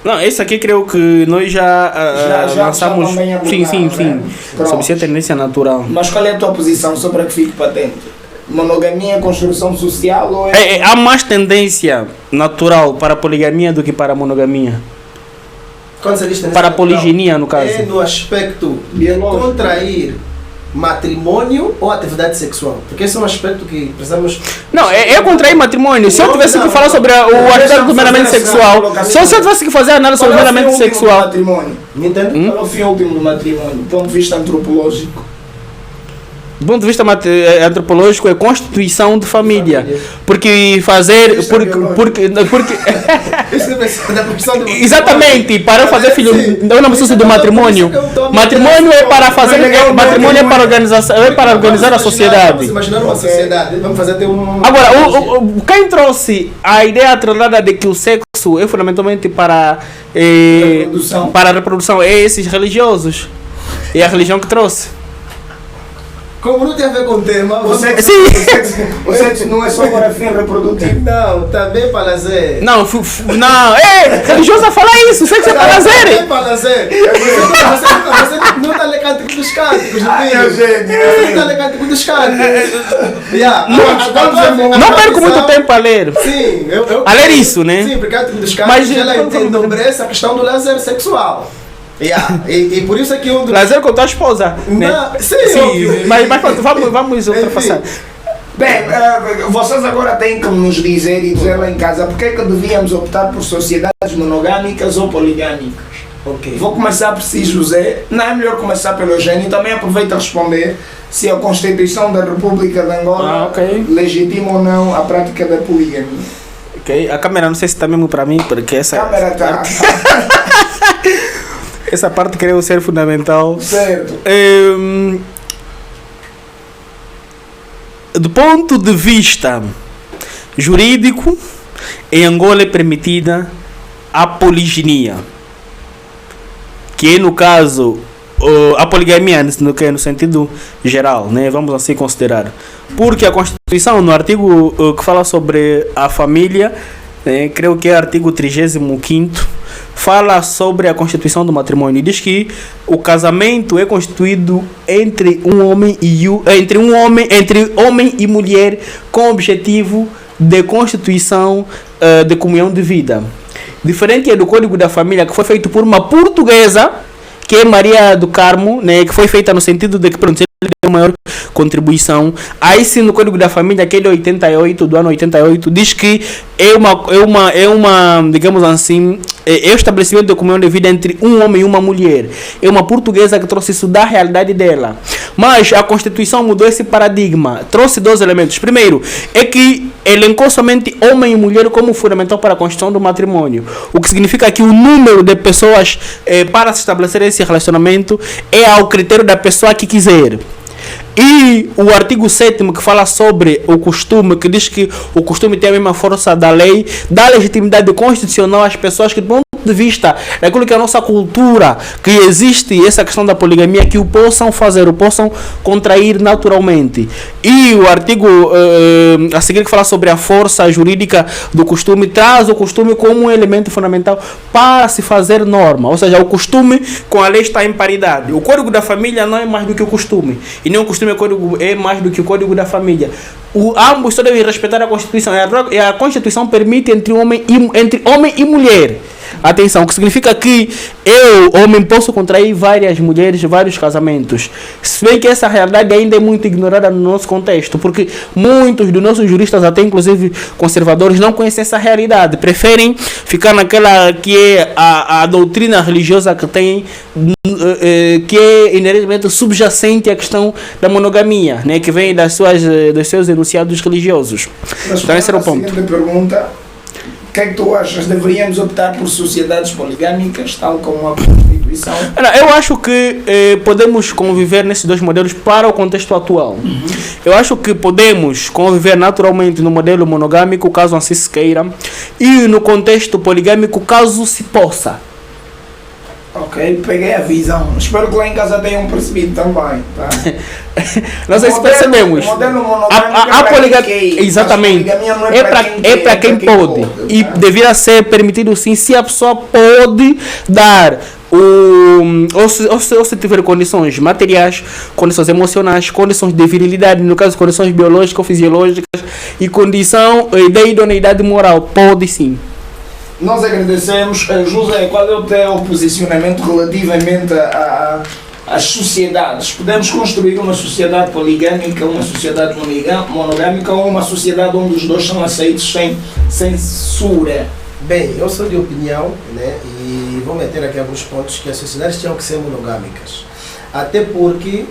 Não, esse aqui creio que nós já lançamos... Sim. Sobre se é tendência natural. Mas qual é a tua posição, só para que fique patente? Monogamia é construção social ou há mais tendência natural para a poligamia do que para a monogamia? Quando você diz tendência para a natural, poliginia, no caso. é no aspecto de contrair matrimônio ou atividade sexual? Porque esse é um aspecto que precisamos... Não, é contrair matrimônio. Se eu tivesse que falar sobre o aspecto do meramente sexual, se eu tivesse que fazer análise sobre o meramente sexual... Me entende? Qual é o fim último do matrimônio, do ponto de vista antropológico? Do ponto de vista antropológico, é constituição de família. Porque fazer... Exatamente, para fazer filho... Não precisa do matrimônio. Matrimônio é para fazer... Matrimônio é para organizar a sociedade. Vamos imaginar uma sociedade. Vamos fazer até um... Agora, quem trouxe a ideia atrelada de que o sexo é fundamentalmente para a reprodução é esses religiosos. É a religião que trouxe. Como não tem a ver com o tema, o sexo não é só para fim reprodutivo. Não, também para lazer. Não, religioso a falar isso, o sexo é para lazer. Também para lazer. Você não está lendo Cântico dos Cânticos, não tem? Você não está lendo Cântico dos Cânticos. Não perco muito tempo a ler. Sim, a ler isso, né? Sim, porque Cântico dos Cânticos ela enobrece a questão do lazer sexual. E por isso é que lazer com tua esposa, né? Sim. Mas vamos ultrapassar. Bem, vocês agora têm que nos dizer e dizer lá em casa porque é que devíamos optar por sociedades monogâmicas ou poligâmicas? Ok. Vou começar por si, José. Não é melhor começar pelo Eugênio? Também aproveita a responder se a Constituição da República de Angola legitima ou não a prática da poligamia. Ok, a câmera não sei se está mesmo para mim, porque essa Câmera tá. essa parte creio ser fundamental. Certo. Do ponto de vista jurídico, em Angola é permitida a poliginia, que é, no caso, a poligamia no sentido geral, né? Vamos assim considerar. Porque a Constituição, no artigo que fala sobre a família, né, creio que é o artigo 35º, fala sobre a constituição do matrimônio e diz que o casamento é constituído entre homem e mulher com o objetivo de constituição de comunhão de vida. Diferente é do Código da Família, que foi feito por uma portuguesa, que é Maria do Carmo, né, que foi feita no sentido de que pronto, ele deu maior contribuição. Aí sim, no Código da Família, aquele 88, do ano 88, diz que é uma digamos assim, é o estabelecimento de comunhão de vida entre um homem e uma mulher. É uma portuguesa que trouxe isso da realidade dela. Mas a Constituição mudou esse paradigma. Trouxe dois elementos. Primeiro, é que elencou somente homem e mulher como fundamental para a constituição do matrimônio. O que significa que o número de pessoas para se estabelecer esse relacionamento é ao critério da pessoa que quiser. E o artigo 7º, que fala sobre o costume, que diz que o costume tem a mesma força da lei, dá legitimidade constitucional às pessoas que, do ponto de vista daquilo que é a nossa cultura, que existe essa questão da poligamia, que o possam fazer, o possam contrair naturalmente. E o artigo a seguir, que fala sobre a força jurídica do costume, traz o costume como um elemento fundamental para se fazer norma. Ou seja, o costume com a lei está em paridade. O Código da Família não é mais do que o costume. E nem o costume é mais do que o Código da Família. Ambos só devem respeitar a Constituição. E a Constituição permite entre homem e mulher. Atenção, o que significa que eu, homem, posso contrair várias mulheres, vários casamentos. Se bem que essa realidade ainda é muito ignorada no nosso contexto, porque muitos dos nossos juristas, até inclusive conservadores, não conhecem essa realidade. Preferem ficar naquela que é a doutrina religiosa que tem, que é inerentemente subjacente à questão da monogamia, né, que vem dos seus enunciados religiosos. Mas então esse era o ponto. Seguinte pergunta: o que é que tu achas? Deveríamos optar por sociedades poligâmicas, tal como a Constituição? Eu acho que podemos conviver nesses dois modelos para o contexto atual. Eu acho que podemos conviver naturalmente no modelo monogâmico, caso assim se queira, e no contexto poligâmico, caso se possa. Ok, peguei a visão. Espero que lá em casa tenham percebido também. Tá? Não sei se percebemos. O modelo monogâmico A poligamia, quem, exatamente, é para quem pode. E deveria ser permitido sim, se a pessoa pode dar ou se tiver condições materiais, condições emocionais, condições de virilidade, no caso condições biológicas ou fisiológicas, e condição de idoneidade moral, pode sim. Nós agradecemos. José, qual é o teu posicionamento relativamente às sociedades? Podemos construir uma sociedade poligâmica, uma sociedade monogâmica, ou uma sociedade onde os dois são aceitos sem censura? Bem, eu sou de opinião, né, e vou meter aqui alguns pontos, que as sociedades tinham que ser monogâmicas. Até porque,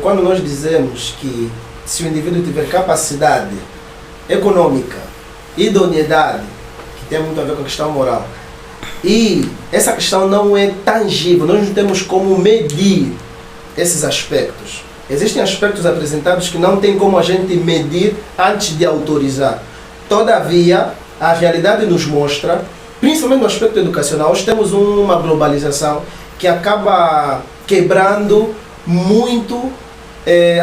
quando nós dizemos que se o indivíduo tiver capacidade econômica, idoneidade, tem muito a ver com a questão moral. E essa questão não é tangível, nós não temos como medir esses aspectos. Existem aspectos apresentados que não tem como a gente medir antes de autorizar. Todavia, a realidade nos mostra, principalmente no aspecto educacional, hoje temos uma globalização que acaba quebrando muito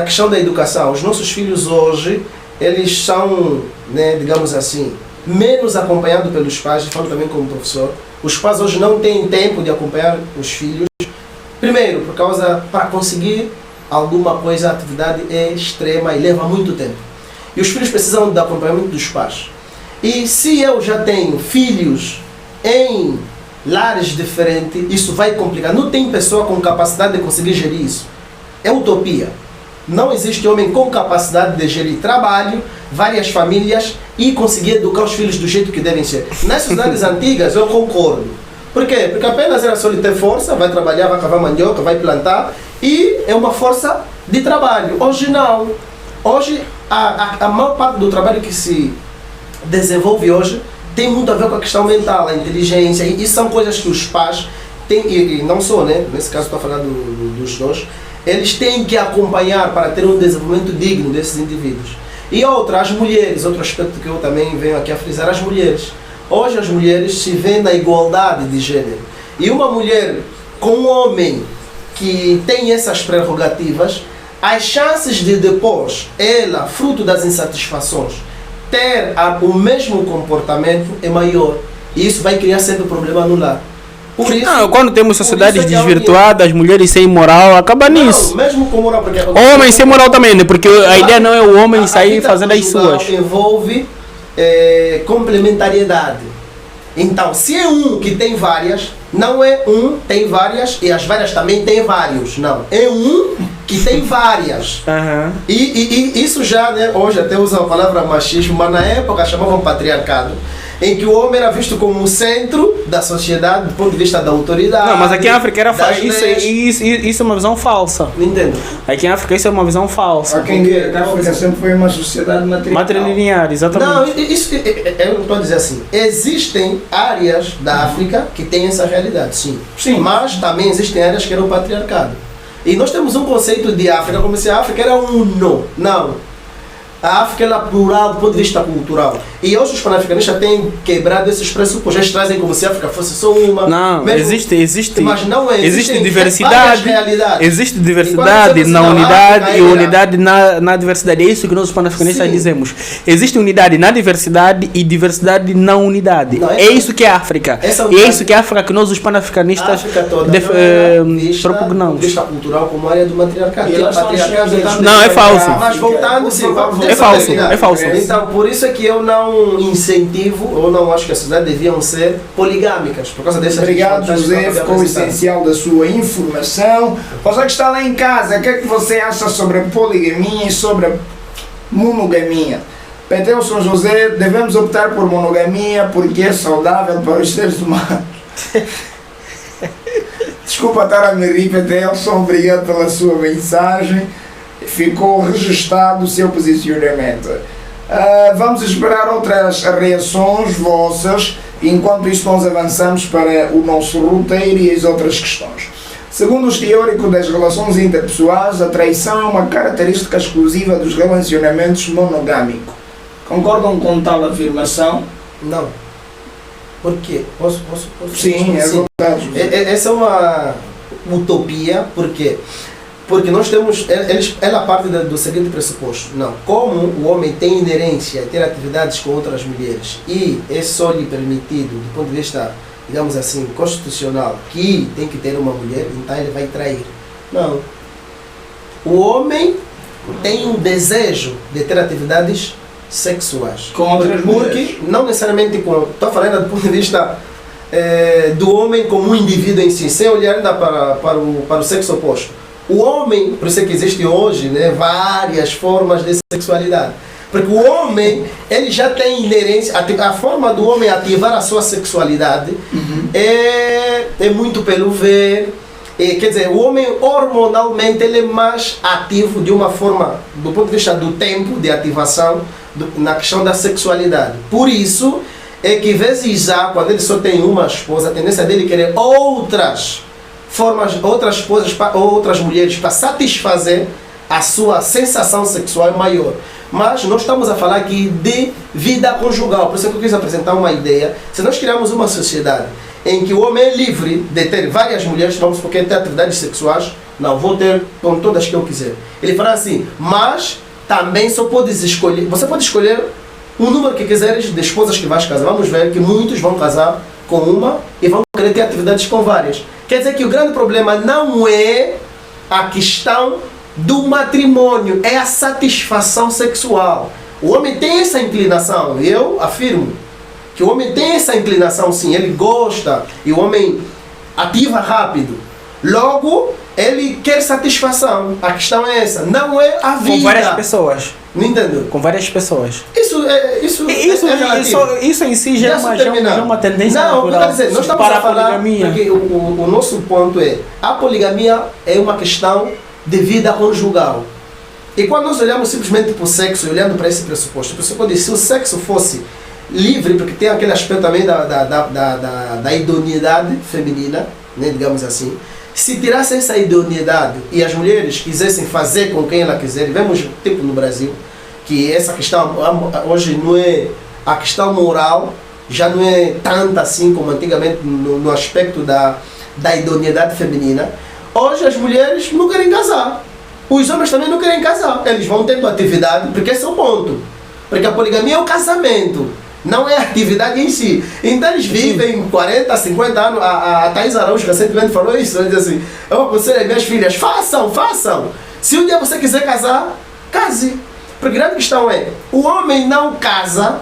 a questão da educação. Os nossos filhos hoje, eles são, né, digamos assim, menos acompanhado pelos pais, falo também como professor. Os pais hoje não têm tempo de acompanhar os filhos. Primeiro, para conseguir alguma coisa, a atividade é extrema e leva muito tempo. E os filhos precisam do acompanhamento dos pais. E se eu já tenho filhos em lares diferentes, isso vai complicar. Não tem pessoa com capacidade de conseguir gerir isso. É utopia. Não existe homem com capacidade de gerir trabalho, várias famílias e conseguir educar os filhos do jeito que devem ser. Nas sociedades antigas, eu concordo. Por quê? Porque apenas era só ele ter força, vai trabalhar, vai cavar mandioca, vai plantar e é uma força de trabalho. Hoje não. Hoje a maior parte do trabalho que se desenvolve hoje tem muito a ver com a questão mental, a inteligência, e são coisas que os pais têm, e não só, né? Nesse caso estou falando dos dois, eles têm que acompanhar para ter um desenvolvimento digno desses indivíduos. E outra, as mulheres, outro aspecto que eu também venho aqui a frisar, as mulheres. Hoje as mulheres se veem na igualdade de gênero. E uma mulher com um homem que tem essas prerrogativas, as chances de depois ela, fruto das insatisfações, ter o mesmo comportamento é maior. E isso vai criar sempre problema no lar. Por isso, não, quando temos sociedades desvirtuadas, mulheres sem moral, acaba nisso. Mesmo com moral, porque homem sem moral também, né? Porque a ideia não é o homem sair fazendo as suas. Envolve complementariedade. Então, se é um que tem várias, não é um tem várias e as várias também tem vários. Não, é um que tem várias. Uhum. E isso já, né, hoje até usa a palavra machismo, mas na época chamavam patriarcado, em que o homem era visto como o centro da sociedade do ponto de vista da autoridade. Não, mas aqui em África era isso é uma visão falsa. Entendo. Aqui em África isso é uma visão falsa. Aqui em África sempre foi uma sociedade matrilinear, exatamente. Não, isso, eu não estou a dizer assim. Existem áreas da África que têm essa realidade, sim. Mas também existem áreas que eram patriarcado. E nós temos um conceito de África como se a África era uno. Não. A África é plural do ponto de vista cultural. E hoje os panafricanistas têm quebrado esses pressupostos. Eles trazem como se a África fosse só uma. Não, mesmo, existe. Mas não é. Existe diversidade. Existe diversidade assim, na unidade e unidade na diversidade. É isso que nós os panafricanistas dizemos. Existe unidade na diversidade e diversidade na unidade. Não, é isso que é a África. E é isso que é a África que nós os panafricanistas propugnamos. Vista cultural como área do matriarcado. Não, é falso. Mas voltando, sim, é falso. Então, por isso é que eu não incentivo, ou não acho que a sociedade deviam ser poligâmicas, por causa dessas. Obrigado, José, ficou o essencial da sua informação. Você que está lá em casa, o que é que você acha sobre a poligamia e sobre a monogamia? Petelson José, devemos optar por monogamia porque é saudável para os seres humanos. Desculpa estar a me rir, Petelson, obrigado pela sua mensagem. Ficou registrado o seu posicionamento. Vamos esperar outras reações vossas, enquanto isso nós avançamos para o nosso roteiro e as outras questões. Segundo os teóricos das relações interpessoais, a traição é uma característica exclusiva dos relacionamentos monogâmicos. Concordam com tal afirmação? Não. Por quê? Posso? Sim, é verdade. Essa é uma utopia, por quê? Porque nós temos, ela parte do seguinte pressuposto. Não, como o homem tem inerência a ter atividades com outras mulheres e é só lhe permitido, do ponto de vista, digamos assim, constitucional, que tem que ter uma mulher, então ele vai trair. Não. O homem tem um desejo de ter atividades sexuais. Com outras mulheres? Não necessariamente com... Estou falando do ponto de vista do homem como um indivíduo em si, sem olhar ainda para o sexo oposto. O homem, por isso é que existe hoje, né, várias formas de sexualidade. Porque o homem, ele já tem inerência, a forma do homem ativar a sua sexualidade é muito pelo ver. Quer dizer, o homem hormonalmente ele é mais ativo de uma forma, do ponto de vista do tempo de ativação, na questão da sexualidade. Por isso é que vezes já, quando ele só tem uma esposa, a tendência dele é querer outras esposas, outras mulheres para satisfazer a sua sensação sexual maior. Mas nós estamos a falar aqui de vida conjugal, por isso é que eu quis apresentar uma ideia. Se nós criarmos uma sociedade em que o homem é livre de ter várias mulheres, vamos porque ter atividades sexuais, não, vou ter com todas que eu quiser. Ele fala assim, mas também só podes escolher, você pode escolher o número que quiseres de esposas que vais casar. Vamos ver que muitos vão casar com uma e vão querer ter atividades com várias. Quer dizer que o grande problema não é a questão do matrimônio, é a satisfação sexual. O homem tem essa inclinação, eu afirmo que o homem tem essa inclinação sim, ele gosta e o homem ativa rápido. Logo, ele quer satisfação. A questão é essa, não é a vida. Com várias pessoas. Não entendeu? Com várias pessoas. Isso Isso em si já é uma tendência não, natural. Quer dizer, nós estamos para a falar, poligamia. porque o nosso ponto é, a poligamia é uma questão de vida conjugal. E quando nós olhamos simplesmente para o sexo, olhando para esse pressuposto, se o sexo fosse livre, porque tem aquele aspecto também da idoneidade feminina, né, digamos assim, se tirasse essa idoneidade e as mulheres quisessem fazer com quem ela quiser, vemos tipo no Brasil, que essa questão hoje não é a questão moral, já não é tanta assim como antigamente no aspecto da idoneidade feminina. Hoje as mulheres não querem casar, os homens também não querem casar, eles vão tendo atividade, porque esse é o ponto, porque a poligamia é o casamento, não é a atividade em si. Então eles vivem 40, 50 anos. A Thaís Araújo recentemente falou isso. Ela diz assim: eu aconselho as minhas filhas, façam. Se um dia você quiser casar, case. Porque a grande questão é, o homem não casa,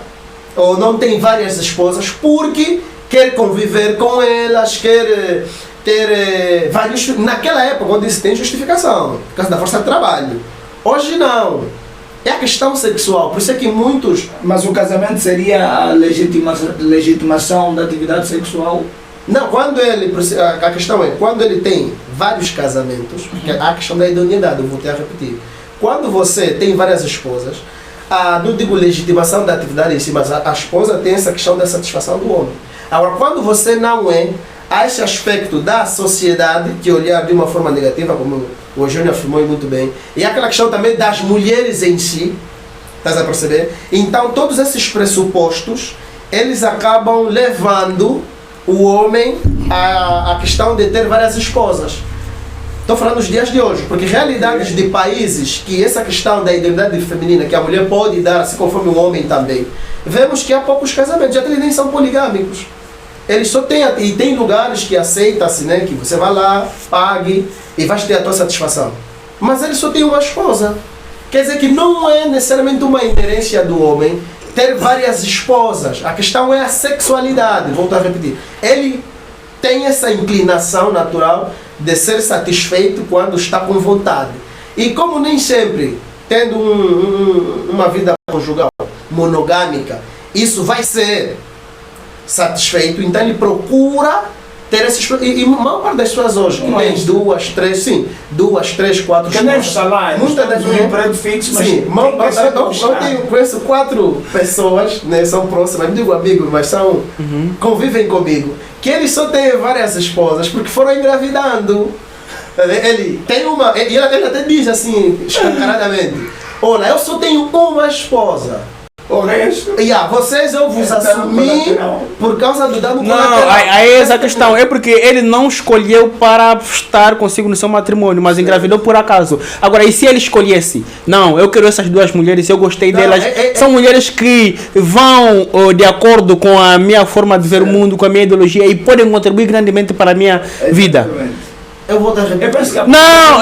ou não tem várias esposas, porque quer conviver com elas, quer ter vários... Naquela época, onde isso tem justificação, por causa da força de trabalho. Hoje não. É a questão sexual, por isso é que muitos... Mas o casamento seria a legitimação da atividade sexual? Não, quando ele... A questão é, quando ele tem vários casamentos, porque a questão da idoneidade, eu vou ter a repetir. Quando você tem várias esposas, não digo legitimação da atividade em si, mas a esposa tem essa questão da satisfação do homem. Agora, quando você não é, há esse aspecto da sociedade que olhar de uma forma negativa, como o Eugênio afirmou muito bem, e aquela questão também das mulheres em si, estás a perceber? Então todos esses pressupostos, eles acabam levando o homem à questão de ter várias esposas. Estou falando dos dias de hoje, porque realidades de países que essa questão da identidade feminina, que a mulher pode dar, assim conforme o homem também, vemos que há poucos casamentos, já eles nem são poligâmicos. Eles só têm, e tem lugares que aceita-se, né, que você vai lá, pague e vais ter a tua satisfação. Mas ele só tem uma esposa. Quer dizer que não é necessariamente uma inerência do homem ter várias esposas. A questão é a sexualidade, volto a repetir. Ele tem essa inclinação natural de ser satisfeito quando está com vontade. E como nem sempre, tendo uma vida conjugal monogâmica, isso vai ser satisfeito, então ele procura ter esses... E a maior parte das pessoas hoje, que tem duas, três, quatro... Que nem o salário, muitas das vezes emprego fixo, mas... Sim, eu conheço 4 pessoas, né, são próximas, não digo amigos, mas são... convivem comigo, que eles só têm várias esposas porque foram engravidando. Ele tem uma... E ele até diz assim, escancaradamente: olha, eu só tenho uma esposa. O resto... vocês eu vos assumi por causa do dano colateral. Não, aí é essa questão. É porque ele não escolheu para estar consigo no seu matrimônio, mas engravidou por acaso. Agora, e se ele escolhesse? Não, eu quero essas duas mulheres, eu gostei delas. São mulheres que vão de acordo com a minha forma de ver o mundo, com a minha ideologia, e podem contribuir grandemente para a minha vida. Eu vou dar repetir. Não,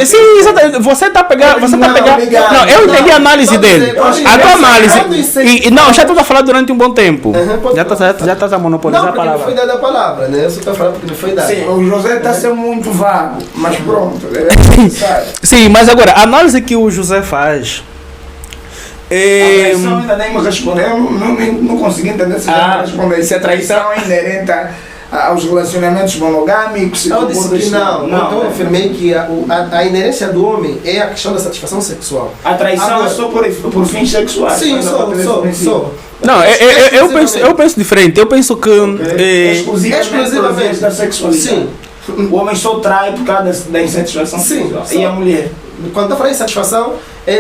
sim, exatamente. Você está pegando. Não, eu entendi a análise dele. A tua análise. Não, já estou a falar durante um bom tempo. Já estás a monopolizar a palavra. Não foi dada a palavra, né? Eu só estou falando porque não foi dada. Sim, o José está sendo muito vago, mas pronto. Sim, mas agora, a análise que o José faz. A traição ainda nem me respondeu, não consegui entender se já me respondeu. Se a traição é inerente aos relacionamentos monogâmicos. Eu disse que não. Então eu afirmei que a inerência do homem é a questão da satisfação sexual. A traição é só por fins sexuais. Sim, só. Não, eu penso diferente. Eu penso que exclusivamente da sexualidade. Sim. O homem só trai por causa da insatisfação sexual. E a mulher? Quando eu falo em satisfação,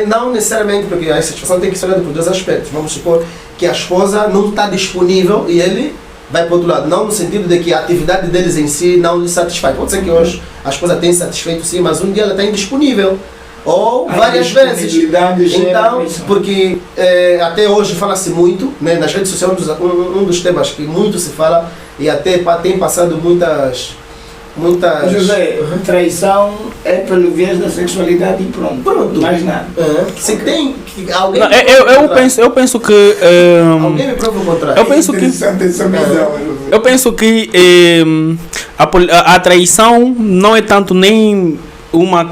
não necessariamente, porque a insatisfação tem que ser olhada por 2 aspectos. Vamos supor que a esposa não está disponível e ele vai para o outro lado, não no sentido de que a atividade deles em si não lhe satisfaz. Pode ser que hoje a esposa tenha satisfeito sim, mas um dia ela está indisponível. Ou várias vezes. Então, porque até hoje fala-se muito, né, nas redes sociais, um dos temas que muito se fala, e até tem passado muitas... José, traição é pelo viés da sexualidade e pronto. Mais nada. Se tem alguém... Eu penso que... alguém me prova o contrário. Eu penso que a traição não é tanto nem uma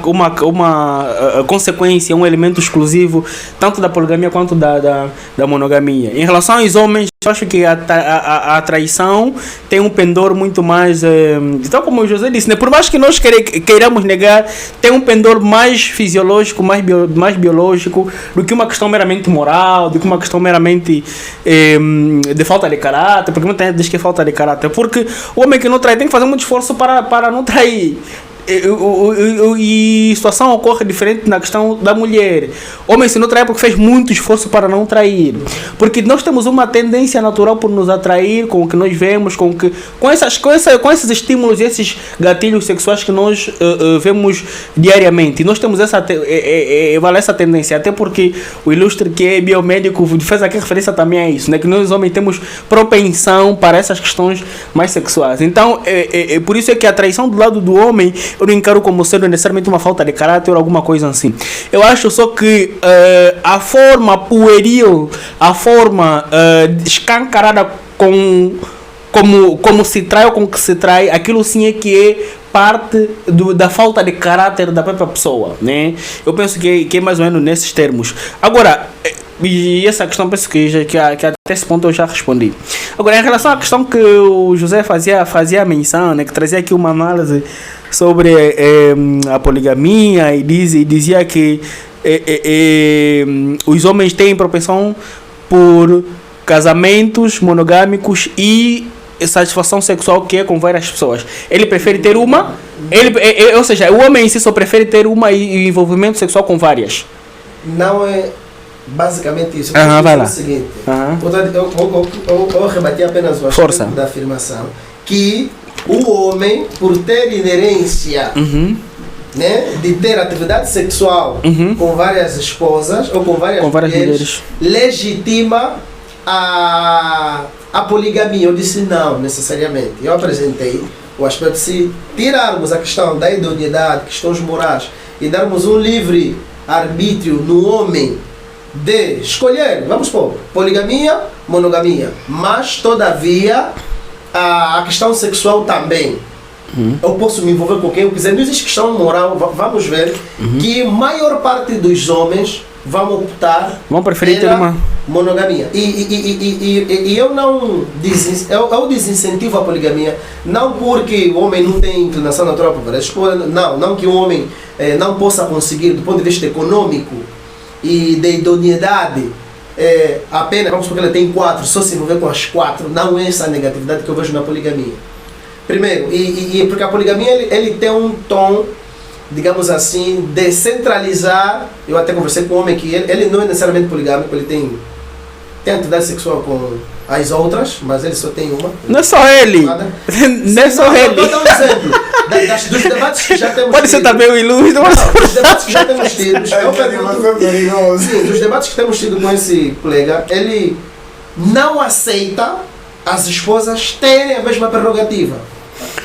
consequência, um elemento exclusivo tanto da poligamia quanto da monogamia. Em relação aos homens, eu acho que a traição tem um pendor muito mais, então como o José disse, né? Por mais que nós queiramos negar, tem um pendor mais fisiológico, mais biológico do que uma questão meramente moral, do que uma questão meramente de falta de caráter, porque muita gente diz que é falta de caráter, porque o homem que não trai tem que fazer muito esforço para não trair. E a situação ocorre diferente na questão da mulher. Homem se não trai porque fez muito esforço para não trair, porque nós temos uma tendência natural por nos atrair com o que nós vemos, com esses estímulos e esses gatilhos sexuais que nós vemos diariamente. E nós temos essa tendência, até porque o ilustre que é biomédico fez aqui referência também a isso, né? Que nós homens temos propensão para essas questões mais sexuais. Então por isso é que a traição do lado do homem eu não encaro como sendo necessariamente uma falta de caráter ou alguma coisa assim. Eu acho só que a forma pueril, a forma escancarada como se trai ou com que se trai, aquilo sim é que é parte da falta de caráter da própria pessoa, né? Eu penso que é mais ou menos nesses termos. Agora, e essa questão penso que até esse ponto eu já respondi. Agora, em relação à questão que o José fazia menção, né, que trazia aqui uma análise sobre a poligamia e dizia que os homens têm propensão por casamentos monogâmicos e satisfação sexual que é com várias pessoas. Ele prefere ter uma, ou seja, o homem em si só prefere ter uma e envolvimento sexual com várias. Não é basicamente isso. Vai lá. É o seguinte, eu rebati apenas o aspecto da afirmação que o homem, por ter inerência né, de ter atividade sexual com várias esposas ou com várias mulheres, legitima a poligamia. Eu disse não, necessariamente. Eu apresentei o aspecto, se tirarmos a questão da idoneidade, questões morais, e darmos um livre arbítrio no homem de escolher, vamos supor, poligamia, monogamia, mas todavia a questão sexual também. Eu posso me envolver com quem eu quiser, não existe questão moral. Vamos ver que a maior parte dos homens vão optar, vão preferir ter uma monogamia. E eu não eu desincentivo a poligamia, não porque o homem não tem inclinação natural para várias esposas, não que o homem não possa conseguir, do ponto de vista econômico e de idoneidade, apenas, vamos supor que ele tem 4, só se envolver com as 4, não é essa a negatividade que eu vejo na poligamia. Primeiro, porque a poligamia ele tem um tom, digamos assim, de centralizar. Eu até conversei com um homem que ele não é necessariamente poligâmico, ele tem atividade sexual com as outras, mas ele só tem uma. Não é só ele. Não é só ele. Vou dar um exemplo. Dos debates que já temos pode ser também o ilustre. Dos debates que já temos tido. Dos debates que temos tido com esse colega, ele não aceita as esposas terem a mesma prerrogativa.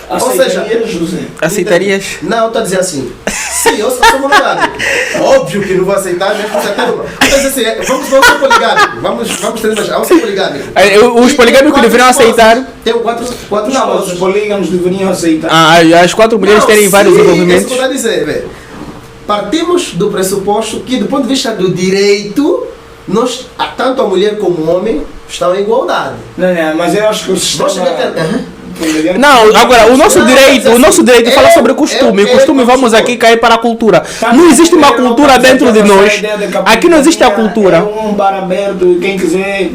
Ou seja, José? Aceitarias? Não, estou a dizer assim. Sim, eu sou monogâmico. Óbvio que não vou aceitar, mesmo que até uma. Mas assim, vamos ser poligâmico. Vamos ter mais. Vamos ser poligâmico. Os poligâmicos deveriam aceitar. Tem quatro Não, mas os polígamos deveriam aceitar. As 4 mulheres terem vários envolvimentos. Isso que eu estou a dizer, velho. Partimos do pressuposto que, do ponto de vista do direito, nós, tanto a mulher como o homem, estão em igualdade. Não, mas eu acho que o sistema... Não, agora o nosso direito fala sobre o costume. O costume, vamos aqui cair para a cultura. Não existe uma cultura dentro de nós. Aqui não existe a cultura. É um bar aberto, quem quiser.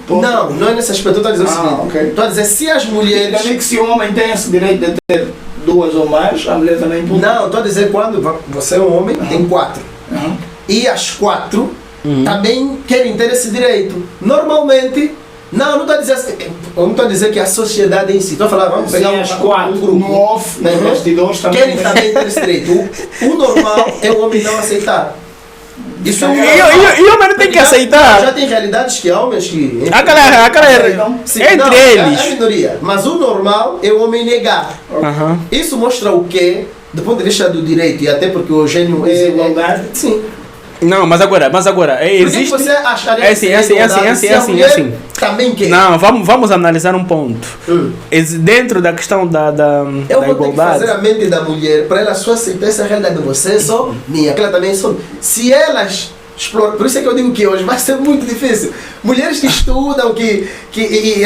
Não é nesse aspecto. Eu estou a dizer o seguinte. Estou a dizer, se as mulheres. Que se o homem tem esse direito de ter 2 ou mais, a mulher também pode. Não, estou a dizer quando você é um homem, tem 4. E as 4 também querem ter esse direito. Normalmente. Não estou a dizer assim, eu não estou a dizer que a sociedade em si. Estou a falar, vamos pegar um grupo. No off, nos bastidores também. Querem também ter esse direito. O normal é o homem não aceitar. Isso e o homem não tem que aceitar. Já tem realidades que há homens que. Aquela entre eles. É a minoria. Mas o normal é o homem negar. Isso mostra o quê? Do ponto de vista do direito, e até porque o gênio desigualdade. Sim. Não, mas agora, existe... Por que você acharia É assim, também quer? Não, vamos analisar um ponto. Dentro da questão da Eu da vou ter que igualdade... fazer a mente da mulher para ela só aceitar essa realidade. Você é só minha, aquela também é só minha. Se elas exploram, por isso é que eu digo que hoje vai ser muito difícil. Mulheres que estudam, que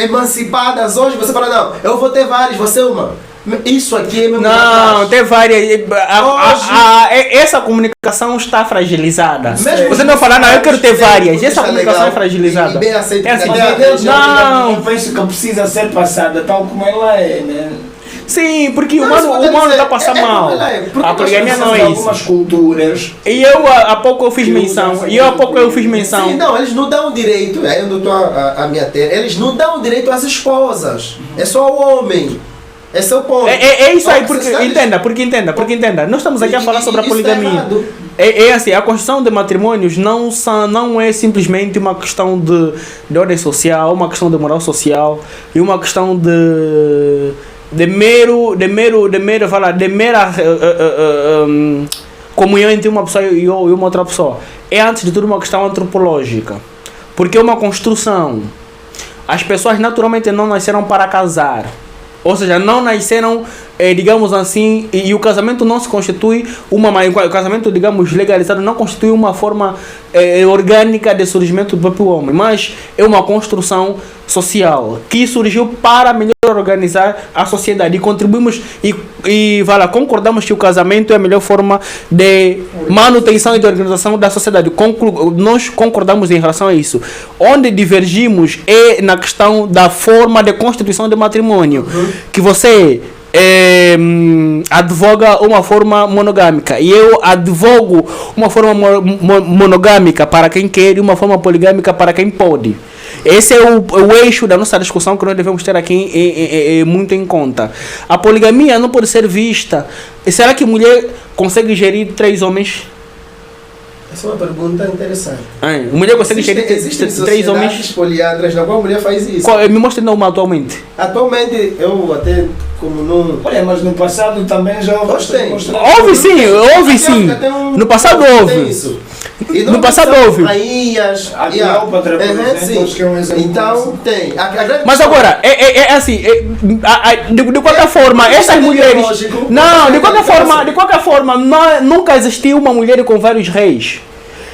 emancipadas hoje, você fala, não, eu vou ter várias, você é uma. Isso aqui é meu. Não, tem várias. Essa comunicação está fragilizada. Mesmo Você não fala, não, eu quero ter várias. Essa está comunicação legal é fragilizada. e bem aceito. É assim, Não, não. eu penso que precisa ser passada tal como ela é, né? Sim, porque o Não, humano está a passar mal. A poligamia não é Algumas isso. culturas. E eu há pouco eu fiz menção. Sim, não, eles não dão direito, aí onde estou a minha terra, eles não dão direito às esposas. É só o homem. Esse é o ponto. É isso aí, porque Porque entenda. Nós estamos aqui a falar sobre a isso tá poligamia. errado. É assim, a construção de matrimônios não é simplesmente uma questão de ordem social, uma questão de moral social e uma questão de mera comunhão entre uma pessoa e uma outra pessoa. É antes de tudo uma questão antropológica, porque é uma construção. As pessoas naturalmente não nasceram para casar. Ou seja, não nasceram, digamos assim, e o casamento não se constitui o casamento, digamos, legalizado não constitui uma forma orgânica de surgimento do próprio homem, mas é uma construção social que surgiu para melhor organizar a sociedade e contribuímos concordamos que o casamento é a melhor forma de manutenção e de organização da sociedade. Nós concordamos em relação a isso. Onde divergimos é na questão da forma de constituição de matrimônio, que você advoga uma forma monogâmica e eu advogo uma forma monogâmica para quem quer e uma forma poligâmica para quem pode. Esse é o eixo da nossa discussão que nós devemos ter aqui muito em conta. A poligamia não pode ser vista. Será que mulher consegue gerir 3 homens? Essa é uma pergunta interessante. Mulher consegue gerir 3 homens? Poliandras na qual a mulher faz isso. Me mostre uma atualmente. Atualmente, eu até como não... Olha, mas no passado também já houve. Houve sim. No passado houve. No passado houve. Rainhas, a Cleópatra, por exemplo, que é um exemplo. Então tem. Mas agora, é assim, de qualquer forma, essas mulheres... Não, de qualquer forma, nunca existiu uma mulher com vários reis.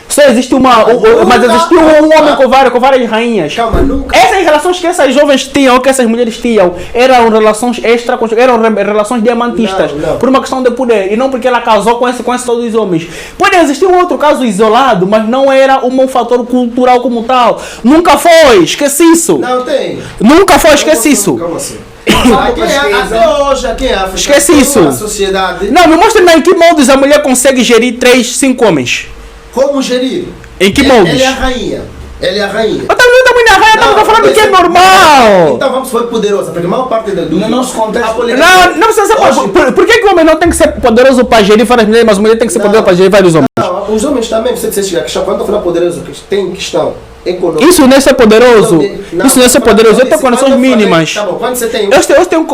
Só existe mas existiu um homem com várias rainhas. Calma, nunca. Essas relações que essas jovens tinham, que essas mulheres tinham, eram relações eram relações diamantistas, não. por uma questão de poder, e não porque ela casou com esse todos os homens. Pode existir um outro caso isolado, mas não era um fator cultural como tal. Nunca foi, esquece isso. Não tem. Nunca foi, esquece isso. Calma assim. Até hoje, aqui em África, esquece isso. A sociedade... Não, me mostre em que moldes a mulher consegue gerir 3, 5 homens. Como gerir? Em que moldes? Ele é a rainha. Eu também não rainha, estamos falando que é normal. Então vamos ser poderosa, porque a maior parte do no nosso contexto. Não precisa ser poderoso. Por que o homem não tem que ser poderoso para gerir várias mulheres, mas a mulher tem que ser poderosa para gerir vários homens? Não, os homens também, você chegar aqui, quando eu falar poderoso, tem questão econômica. Isso não é ser poderoso. Isso não é ser poderoso. Eu tenho condições mínimas. Tá bom, quando você tem... Eu tenho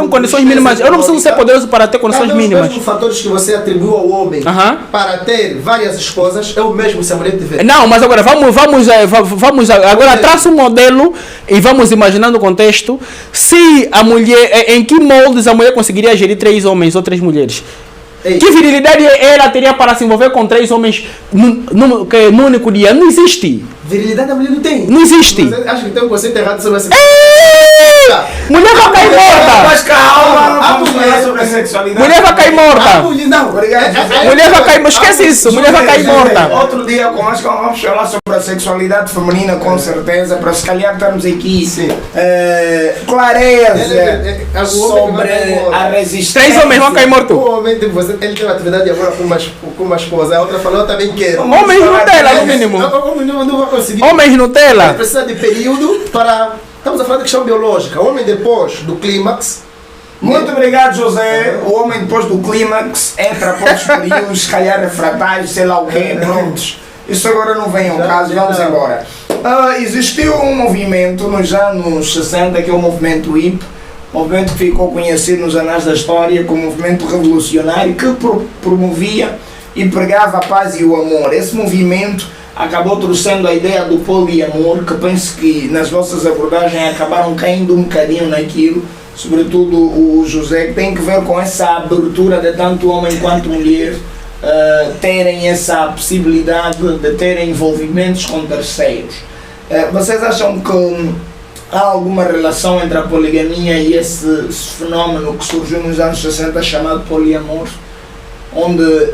condições mínimas. Eu não preciso ser poderoso para ter condições mínimas. Os mesmos fatores que você atribuiu ao homem para ter várias esposas, é o mesmo se a mulher tiver. Não, mas agora vamos agora traça um modelo e vamos imaginando o contexto. Se a mulher, em que moldes a mulher conseguiria gerir 3 homens ou 3 mulheres? Ei. Que virilidade ela teria para se envolver com 3 homens no único dia? Não existe. Virilidade a mulher não tem. Não existe. Mas acho que tem um conceito errado sobre essa. Mulher vai cair morta. Mas calma, vamos falar sobre a sexualidade. Mulher vai cair morta. Não, obrigado. Mulher vai cair, esquece isso. Mulher vai cair morta. Outro dia vamos falar sobre a sexualidade feminina, com certeza, para se calhar estarmos aqui clareza sobre a resistência. 3 homens vão cair mortos. O homem ele tem uma atividade agora com uma esposa, a outra falou, eu também quero. Homens Nutella, no mínimo. Não vai conseguir. Homens Nutella. Precisa de período para... Estamos a falar de questão biológica. O homem depois do clímax... Muito obrigado, José. O homem depois do clímax entra para os períodos, se calhar refratários, sei lá o quê, prontos. Isso agora não vem ao caso, vamos embora. Existiu um movimento nos anos 60, que é o movimento HIP, movimento que ficou conhecido nos anais da história como movimento revolucionário, que promovia e pregava a paz e o amor. Esse movimento acabou trouxendo a ideia do poliamor, que penso que nas vossas abordagens acabaram caindo um bocadinho naquilo, sobretudo o José, que tem que ver com essa abertura de tanto homem quanto mulher terem essa possibilidade de terem envolvimentos com terceiros. Vocês acham que há alguma relação entre a poligamia e esse fenómeno que surgiu nos anos 60 chamado poliamor, onde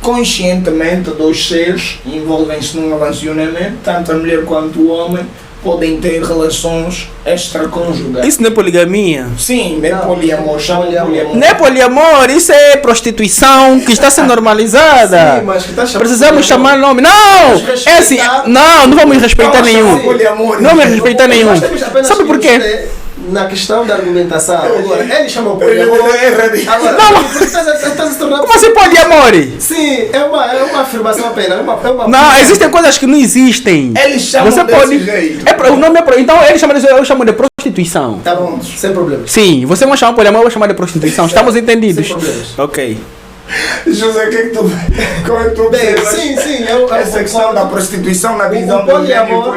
conscientemente dois seres envolvem-se num relacionamento, tanto a mulher quanto o homem podem ter relações extraconjugais? Isso não é poligamia? Sim, não é poliamor, chama poliamor. Não é poliamor, isso é prostituição que está sendo normalizada. Sim, mas que está chamando precisamos chamar nome. Não! É assim, não vamos respeitar nenhum. Não vamos respeitar nenhum. Sabe por quê? Na questão da argumentação, agora, ele chama o poliamor. Agora, Como assim poliamor? Sim, é uma afirmação apenas. Não, existem coisas que não existem. Eles chamam Você desse pode. jeito. O nome é. Então ele chama eu chamo de prostituição. Tá bom, sem problema. Sim, você vai chamar poliamor, eu vou chamar de prostituição. Estamos entendidos? Sem problemas. Ok. José, como é que tu Bem, observas sim, essa questão da prostituição na visão do poliamor?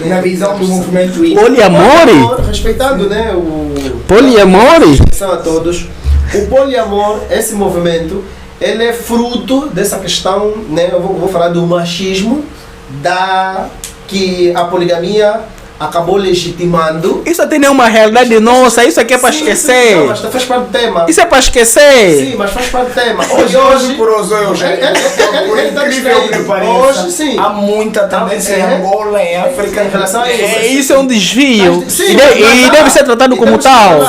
Na visão do movimento Poliamor? Respeitando, né, Poliamor? a todos. O poliamor, esse movimento, ele é fruto dessa questão, né, eu vou falar do machismo, que a poligamia acabou legitimando. Isso tem uma realidade nossa, isso aqui é para esquecer. Sim, mas faz parte do tema. Isso é para esquecer. Sim, mas faz parte do tema. Hoje por hoje, por ele tá incrível que distraído. pareça, Hoje, sim. há muita tendência em Angola, em África, Em relação a isso. Isso é um desvio. Mas, sim, E deve ser tratado como tal.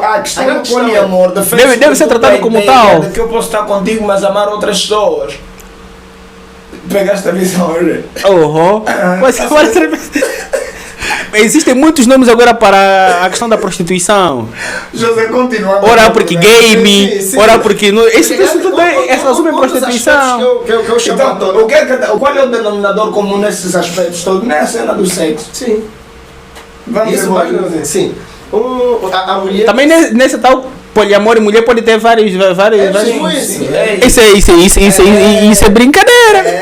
A questão do poliamor Deve ser tratado como tal. de que eu posso estar contigo, mas amar outras pessoas. Pegaste a visão hoje? Existem muitos nomes agora para a questão da prostituição. José, continua. Ora porque game, Sim. ora porque... Isso tudo é assume prostituição. Que eu chamo a Então, qual é o denominador comum nesses aspectos todos? Não é a cena do sexo. Sim. Vamos Isso embora. vai sim. A mulher. Também nesse tal poliamor, mulher pode ter vários. Isso é brincadeira.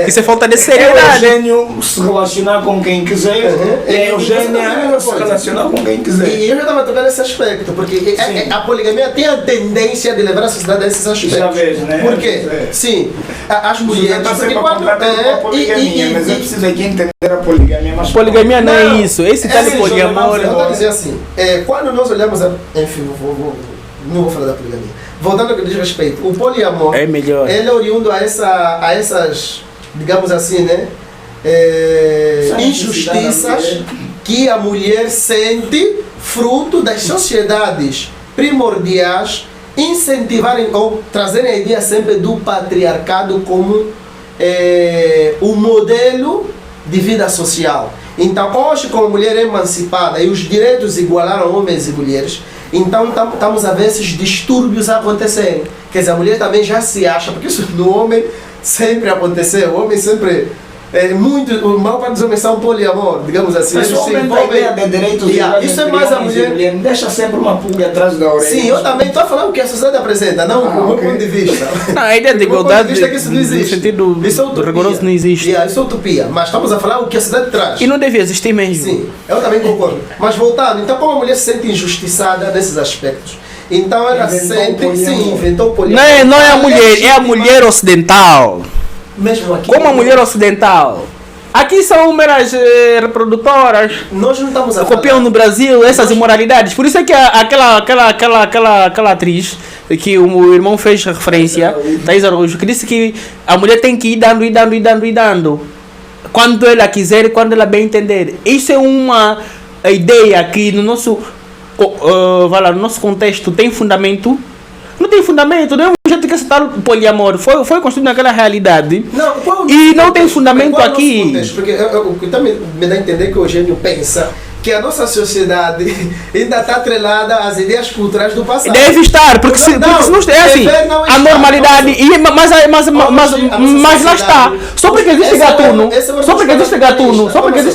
Isso é falta de É o seriedade. Eugênio se relacionar com quem quiser, e a Eugênia se relacionar com quem quiser. E eu já estava tocando nesse aspecto, porque a poligamia tem a tendência de levar a sociedade a esses aspectos. Já vejo, né? Por quê? Sim, as mulheres. Está sempre porque a contratar com a poligamia, mas é preciso aqui entender a poligamia. Mas Poligamia não é isso. Esse tal de poliamor. Eu vou dizer assim, quando nós olhamos, enfim, não vou falar da poligamia. Voltando ao que diz respeito, o poliamor É melhor. ele é oriundo a essas, digamos assim, né? Injustiças que a mulher sente fruto das sociedades primordiais incentivarem ou trazerem a ideia sempre do patriarcado como o modelo de vida social. Então, hoje, como a mulher é emancipada e os direitos igualaram homens e mulheres, então estamos a ver esses distúrbios acontecerem. Quer dizer, a mulher também já se acha, porque isso no homem sempre aconteceu. O homem sempre. A maior parte dos homens são poliamor, digamos assim. Mas o homem tem ideia de direitos iguais isso é entre mais a homens e mulher. mulher. Deixa sempre uma pulga atrás da orelha. Sim, eu também estou a falar o que a sociedade apresenta, não o meu ponto de vista. Não, a ideia de Do meu ponto igualdade vista é que isso não no existe. sentido Isso é do utopia. rigoroso não existe. Isso é utopia, mas estamos a falar o que a sociedade traz. E não deve existir mesmo. Sim, eu também concordo. Mas voltando, então como a mulher se sente injustiçada nesses aspectos? Então ela inventou o poliamor. Não é a mulher, é a mulher ocidental. Mesmo aqui. Como a mulher ocidental. Aqui são meras reprodutoras. Nós não estamos a Copiam no Brasil essas imoralidades. Por isso é que aquela atriz que o meu irmão fez referência, Thais Araújo, que disse que a mulher tem que ir dando. Quando ela quiser e quando ela bem entender. Isso é uma ideia que no nosso contexto tem fundamento. Não tem fundamento, não é um jeito que esse tal poliamor foi construído naquela realidade. Não, e não tem fundamento aqui. Porque o que também me dá a entender que o Eugênio pensa que a nossa sociedade ainda está atrelada às ideias culturais do passado. Deve estar, porque se não é assim, a normalidade, mas lá está. Só porque existe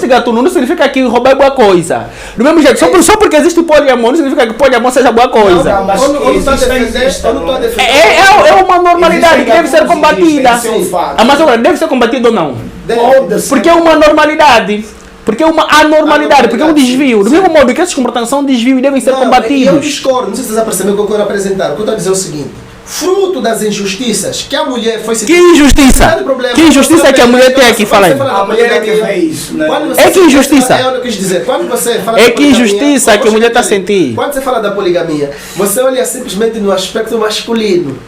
gatuno, não significa que roubar é boa coisa. Do mesmo jeito, só porque existe poliamor, não significa que poliamor seja boa coisa. É uma normalidade que deve ser combatida. Mas agora, deve ser combatida ou não? Porque é uma normalidade. Porque é uma anormalidade, porque é um desvio. Do mesmo modo que esses comportamentos são desvio e devem ser combatidos. Eu discordo, não sei se vocês perceberam o que eu quero apresentar. O que eu estou a dizer é o seguinte: fruto das injustiças que a mulher foi... Que injustiça? Que injustiça que a mulher tem aqui, fala aí. A mulher é que fez isso, né? É que injustiça. É o que eu quis dizer. Quando você fala é que injustiça que a mulher está a sentir. Quando você fala da poligamia, você olha simplesmente no aspecto masculino.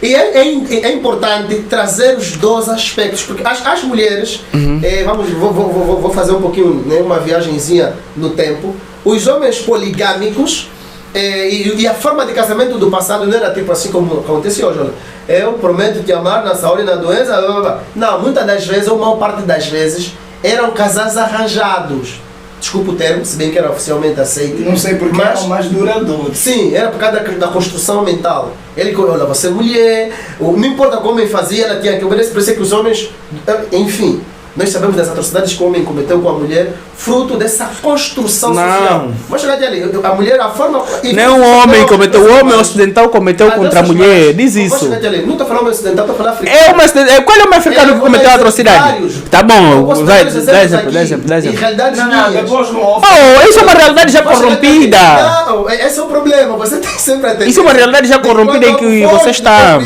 E é importante trazer os dois aspectos, porque as mulheres, vou fazer um pouquinho, né, uma viagenzinha no tempo. Os homens poligâmicos e a forma de casamento do passado não era tipo assim como acontece hoje. Olha, eu prometo te amar na saúde e na doença. Blá, blá, blá. Não, muitas das vezes, ou maior parte das vezes, eram casais arranjados. Desculpa o termo, se bem que era oficialmente aceito. Não sei porque era mais duradouro. Sim, era por causa da construção mental. Ele, olha, você é mulher, não importa como o homem fazia, ela tinha que obedecer. Por isso é que os homens, enfim, nós sabemos das atrocidades que o homem cometeu com a mulher, fruto dessa construção social. Vamos chegar ali, a mulher, a forma... Não é um homem que cometeu, o homem ocidental cometeu contra a mulher, diz isso. Não estou falando ocidental, estou falando africano. Qual é o homem africano que cometeu a atrocidade? Tá bom, vai, dá exemplo. Isso é uma realidade já corrompida. Não, esse é o problema, você tem sempre a ter... Isso é uma realidade já corrompida em que você está... Não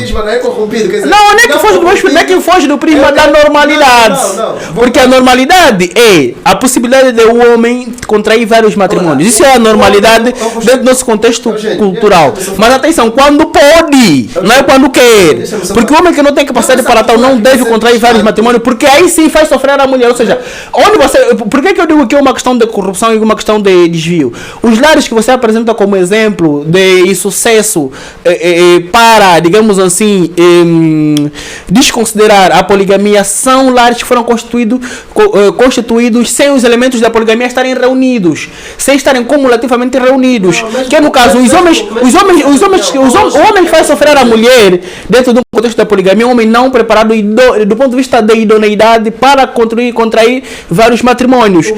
é que foge do prisma da normalidade. Porque a normalidade é a possibilidade de um homem contrair vários matrimônios. Isso é a normalidade dentro do nosso contexto cultural. Mas atenção, quando pode, não é quando quer. Porque o homem que não tem capacidade para tal não deve contrair vários matrimônios, porque aí sim faz sofrer a mulher. Ou seja, por que eu digo que é uma questão de corrupção e uma questão de desvio? Os lares que você apresenta como exemplo de sucesso para, digamos assim, desconsiderar a poligamia são lares que foram constituídos sem os elementos da poligamia estarem reunidos, sem estarem cumulativamente reunidos. Que no caso, o homem que faz sofrer a mulher dentro do contexto da poligamia, um homem não preparado do ponto de vista da idoneidade para contrair vários matrimônios.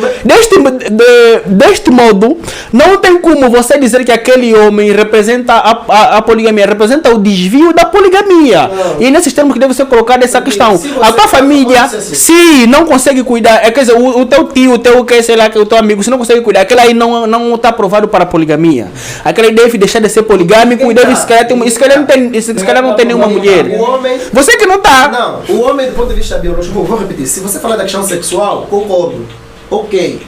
Deste modo, não tem como você dizer que aquele homem representa a poligamia, representa o desvio da poligamia. E nesses termos que deve ser colocada essa questão. A tua família, se não consegue cuidar, quer dizer, o teu tio, o teu amigo, se não consegue cuidar, aquele aí não está aprovado para a poligamia. Aquele deve deixar de ser poligâmico e deve, se calhar não tem nenhuma mulher. Você que não está. Não, o homem do ponto de vista biológico, vou repetir, se você falar da questão sexual, concordo, ok.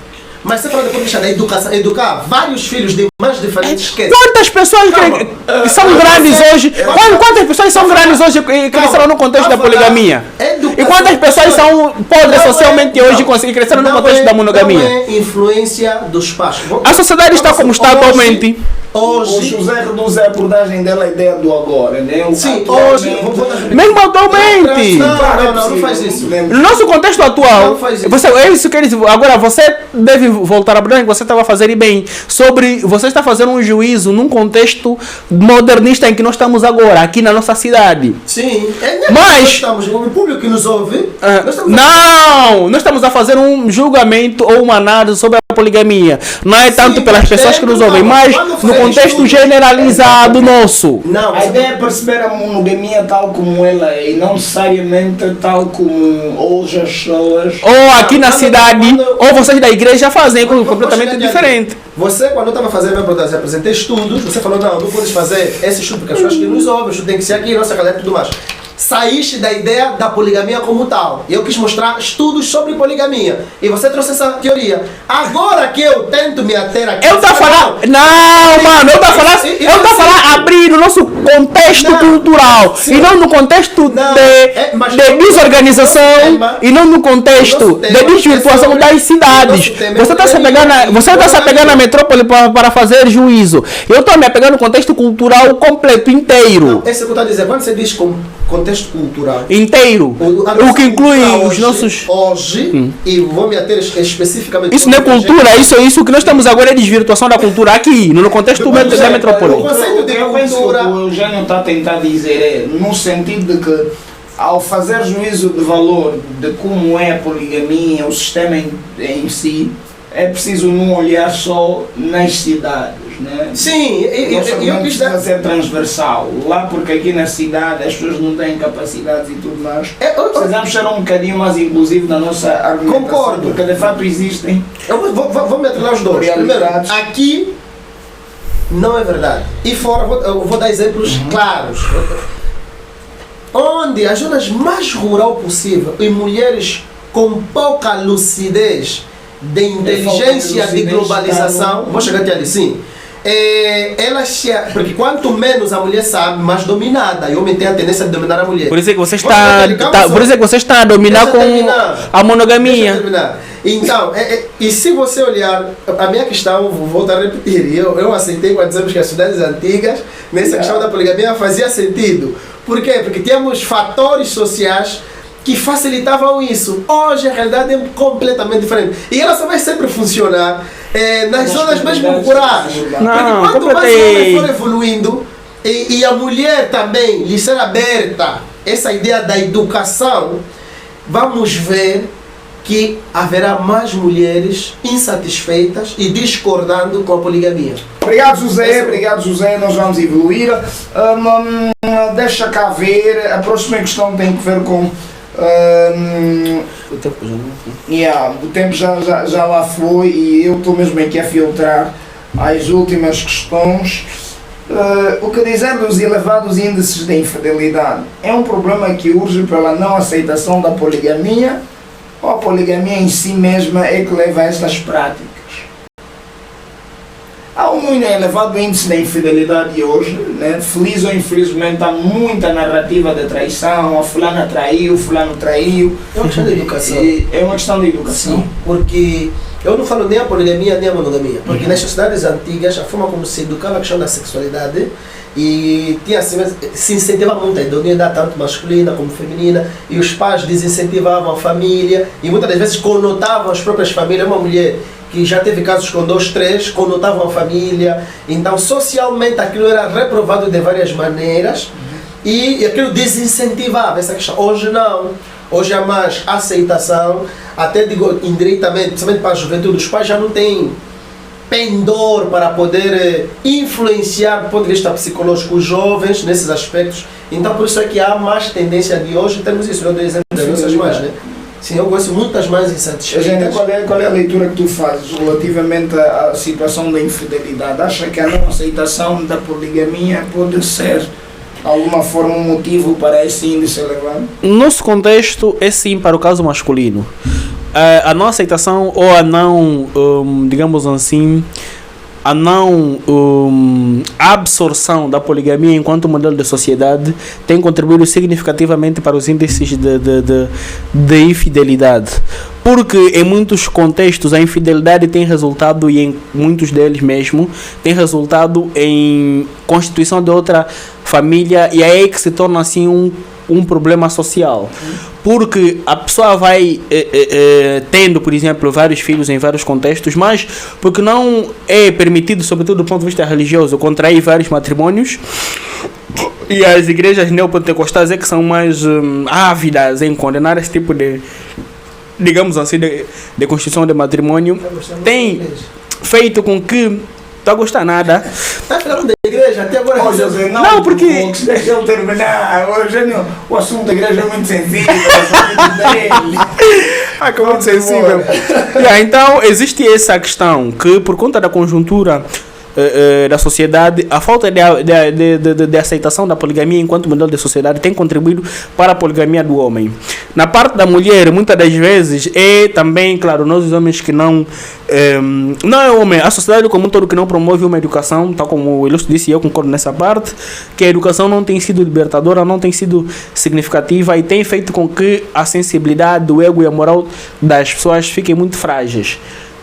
Mas você fala do ponto de vista da educação, educar vários filhos de mães diferentes, quantas pessoas que são grandes hoje, quantas pessoas são grandes hoje e cresceram no contexto da poligamia? E quantas pessoas são podres socialmente hoje e cresceram no contexto da monogamia? Não é influência dos pais. A sociedade está como está atualmente. Hoje, o José reduz a abordagem dela à ideia do agora, né? Sim, hoje. Mesmo atualmente. Não faz isso. No nosso contexto atual, agora você deve voltar a abordagem que você estava a fazer bem sobre você está fazendo um juízo num contexto modernista em que nós estamos agora, aqui na nossa cidade. Sim. Mas o público que nos ouve. Nós estamos a fazer um julgamento ou uma análise sobre a poligamia. Não é tanto pelas pessoas que nos ouvem, mas no contexto generalizado nosso. Não, a ideia é perceber a monogamia tal como ela é e não necessariamente tal como hoje as pessoas. Ou aqui na cidade, ou vocês da igreja fazem completamente diferente. Você, quando eu estava fazendo a minha produção, apresentei estudos, você falou, não podes fazer esse estudo, porque as pessoas que nos ouvem, o estudo tem que ser aqui, nossa galera e tudo mais. Saíste da ideia da poligamia como tal. E eu quis mostrar estudos sobre poligamia. E você trouxe essa teoria. Agora que eu tento me ater aqui... Eu estou a falar... Não, mano. Eu estou a falar abrir o nosso contexto cultural. Sim. E não no contexto de desorganização. E não no contexto de desvirtuação das cidades. Você está se apegando na metrópole para fazer juízo. Eu estou me apegando no contexto cultural completo, inteiro. Não, esse é o que eu estou a dizer. Quando você diz contexto contexto cultural. Inteiro. O que inclui os hoje, nossos... Hoje, e vou me ater especificamente... Isso não é cultura, isso que nós estamos agora é desvirtuação da cultura aqui, no contexto da metrópole. O conceito de Eu penso que cultura... o Eugênio está a tentar dizer no sentido de que, ao fazer juízo de valor de como é a poligamia, o sistema em si, é preciso não olhar só nas cidades, né? Sim, eu quis precisa dar... ser transversal. Lá, porque aqui na cidade as pessoas não têm capacidades e tudo mais. Precisamos ser um bocadinho mais inclusivo na nossa argumentação. Concordo. Porque de fato existem. Eu vou me atrelar os dois. Primeiro, aqui não é verdade. E fora, eu vou dar exemplos claros. Onde as zonas mais rural possível e mulheres com pouca lucidez de inteligência de globalização, vou chegar até ali, sim. Porque quanto menos a mulher sabe, mais dominada. E o homem tem a tendência de dominar a mulher. Por isso é que você está a dominar com a monogamia. Então, e se você olhar, a minha questão, vou voltar a repetir, eu aceitei quando dizemos que as cidades antigas, nessa questão da poligamia, fazia sentido. Por quê? Porque tínhamos fatores sociais que facilitavam isso. Hoje a realidade é completamente diferente. E ela só vai sempre funcionar nas zonas mesmo rurais. Porque quanto mais o homem for evoluindo e a mulher também lhe ser aberta essa ideia da educação, vamos ver que haverá mais mulheres insatisfeitas e discordando com a poligamia. Obrigado, José. Nós vamos evoluir. Deixa cá ver. A próxima questão tem que ver com... O tempo já não o tempo já lá foi e eu estou mesmo aqui a filtrar as últimas questões. O que dizer dos elevados índices de infidelidade? É um problema que urge pela não aceitação da poligamia ou a poligamia em si mesma é que leva a estas práticas? Há um muito elevado índice de infidelidade hoje, né? Feliz ou infelizmente há muita narrativa de traição, a fulana traiu, fulano traiu. É uma questão de educação. É uma questão de educação. Sim, porque eu não falo nem a poligamia nem a monogamia, porque nas sociedades antigas a forma como se educava a questão da sexualidade e tinha assim, se incentivava muito a idoneidade tanto masculina como feminina e os pais desincentivavam a família e muitas das vezes conotavam as próprias famílias. Uma mulher que já teve casos com 2, 3, conotavam a família, então socialmente aquilo era reprovado de várias maneiras e aquilo desincentivava essa questão. Hoje não, hoje há mais aceitação, até digo indiretamente, principalmente para a juventude, os pais já não têm pendor para poder influenciar do ponto de vista psicológico os jovens nesses aspectos, então por isso é que há mais tendência de hoje, temos isso, eu dou exemplo das nossas mães, né? Sim, eu conheço muitas mais insatisfeitas. Qual é a leitura que tu fazes relativamente à situação da infidelidade? Acha que a não aceitação da poligamia pode ser, de alguma forma, um motivo para esse índice elevado? Nosso contexto é sim para o caso masculino. A não aceitação ou a não, digamos assim, a não absorção da poligamia enquanto modelo de sociedade tem contribuído significativamente para os índices de infidelidade. Porque em muitos contextos a infidelidade tem resultado, e em muitos deles mesmo, tem resultado em constituição de outra família, e aí é que se torna assim um problema social. Porque a pessoa vai tendo, por exemplo, vários filhos em vários contextos, mas porque não é permitido, sobretudo do ponto de vista religioso, contrair vários matrimônios. E as igrejas neopentecostais é que são mais ávidas em condenar esse tipo de, digamos assim, de constituição de matrimônio. Tem feito com que... Não está a gostar nada. Está falando da igreja até agora? Oh, José, não, porque... Deixa eu terminar. O assunto da igreja é muito sensível. Que é muito sensível. Então, existe essa questão que, por conta da conjuntura da sociedade, a falta de aceitação da poligamia enquanto modelo de sociedade tem contribuído para a poligamia do homem. Na parte da mulher, muitas das vezes, é também, claro, nós os homens que não é o homem, a sociedade como um todo que não promove uma educação, tal como o Ilustre disse, e eu concordo nessa parte, que a educação não tem sido libertadora, não tem sido significativa e tem feito com que a sensibilidade, o ego e a moral das pessoas fiquem muito frágeis.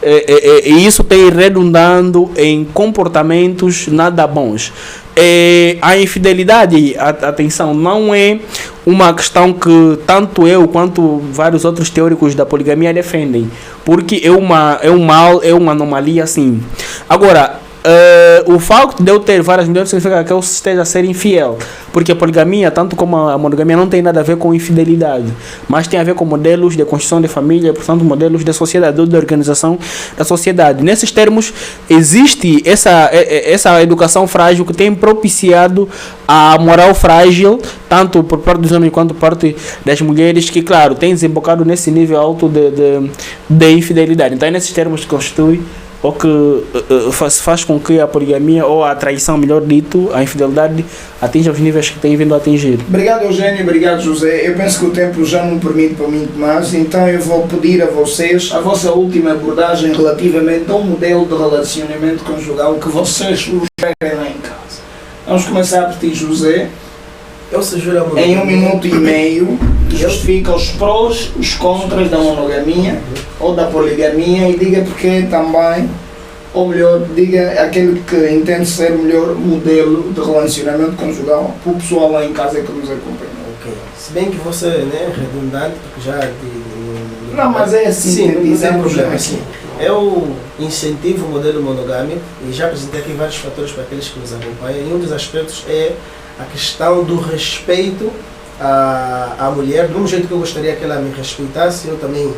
E isso tem redundando em comportamentos nada bons. A infidelidade, atenção, não é uma questão que tanto eu quanto vários outros teóricos da poligamia defendem, porque é um mal, é uma anomalia assim. Agora, o facto de eu ter várias mulheres significa que eu esteja a ser infiel, porque a poligamia, tanto como a monogamia, não tem nada a ver com infidelidade, mas tem a ver com modelos de construção de família, portanto modelos de sociedade ou de organização da sociedade. Nesses termos existe essa educação frágil que tem propiciado a moral frágil, tanto por parte dos homens quanto por parte das mulheres, que claro, tem desembocado nesse nível alto de infidelidade. Então é nesses termos que constitui ou que faz com que a poligamia ou a traição, melhor dito, a infidelidade atinja os níveis que tem vindo a atingir. Obrigado, Eugênio, obrigado, José. Eu penso que o tempo já não permite para muito mais, então eu vou pedir a vocês a vossa última abordagem relativamente ao modelo de relacionamento conjugal que vocês sugerem lá em casa. Vamos começar por ti, José. Eu sugiro a monogamia. Em 1 minuto e meio, justifica os prós, os contras da monogamia ou da poligamia e diga porque também, ou melhor, diga aquele que entende ser o melhor modelo de relacionamento conjugal para o pessoal lá em casa que nos acompanha. Ok. Se bem que você é redundante, porque já... Não, mas é assim, sim, não tem problema. aqui. Assim. Eu incentivo o modelo monogâmico e já apresentei aqui vários fatores para aqueles que nos acompanham. E um dos aspectos é a questão do respeito à mulher, do mesmo jeito que eu gostaria que ela me respeitasse, eu também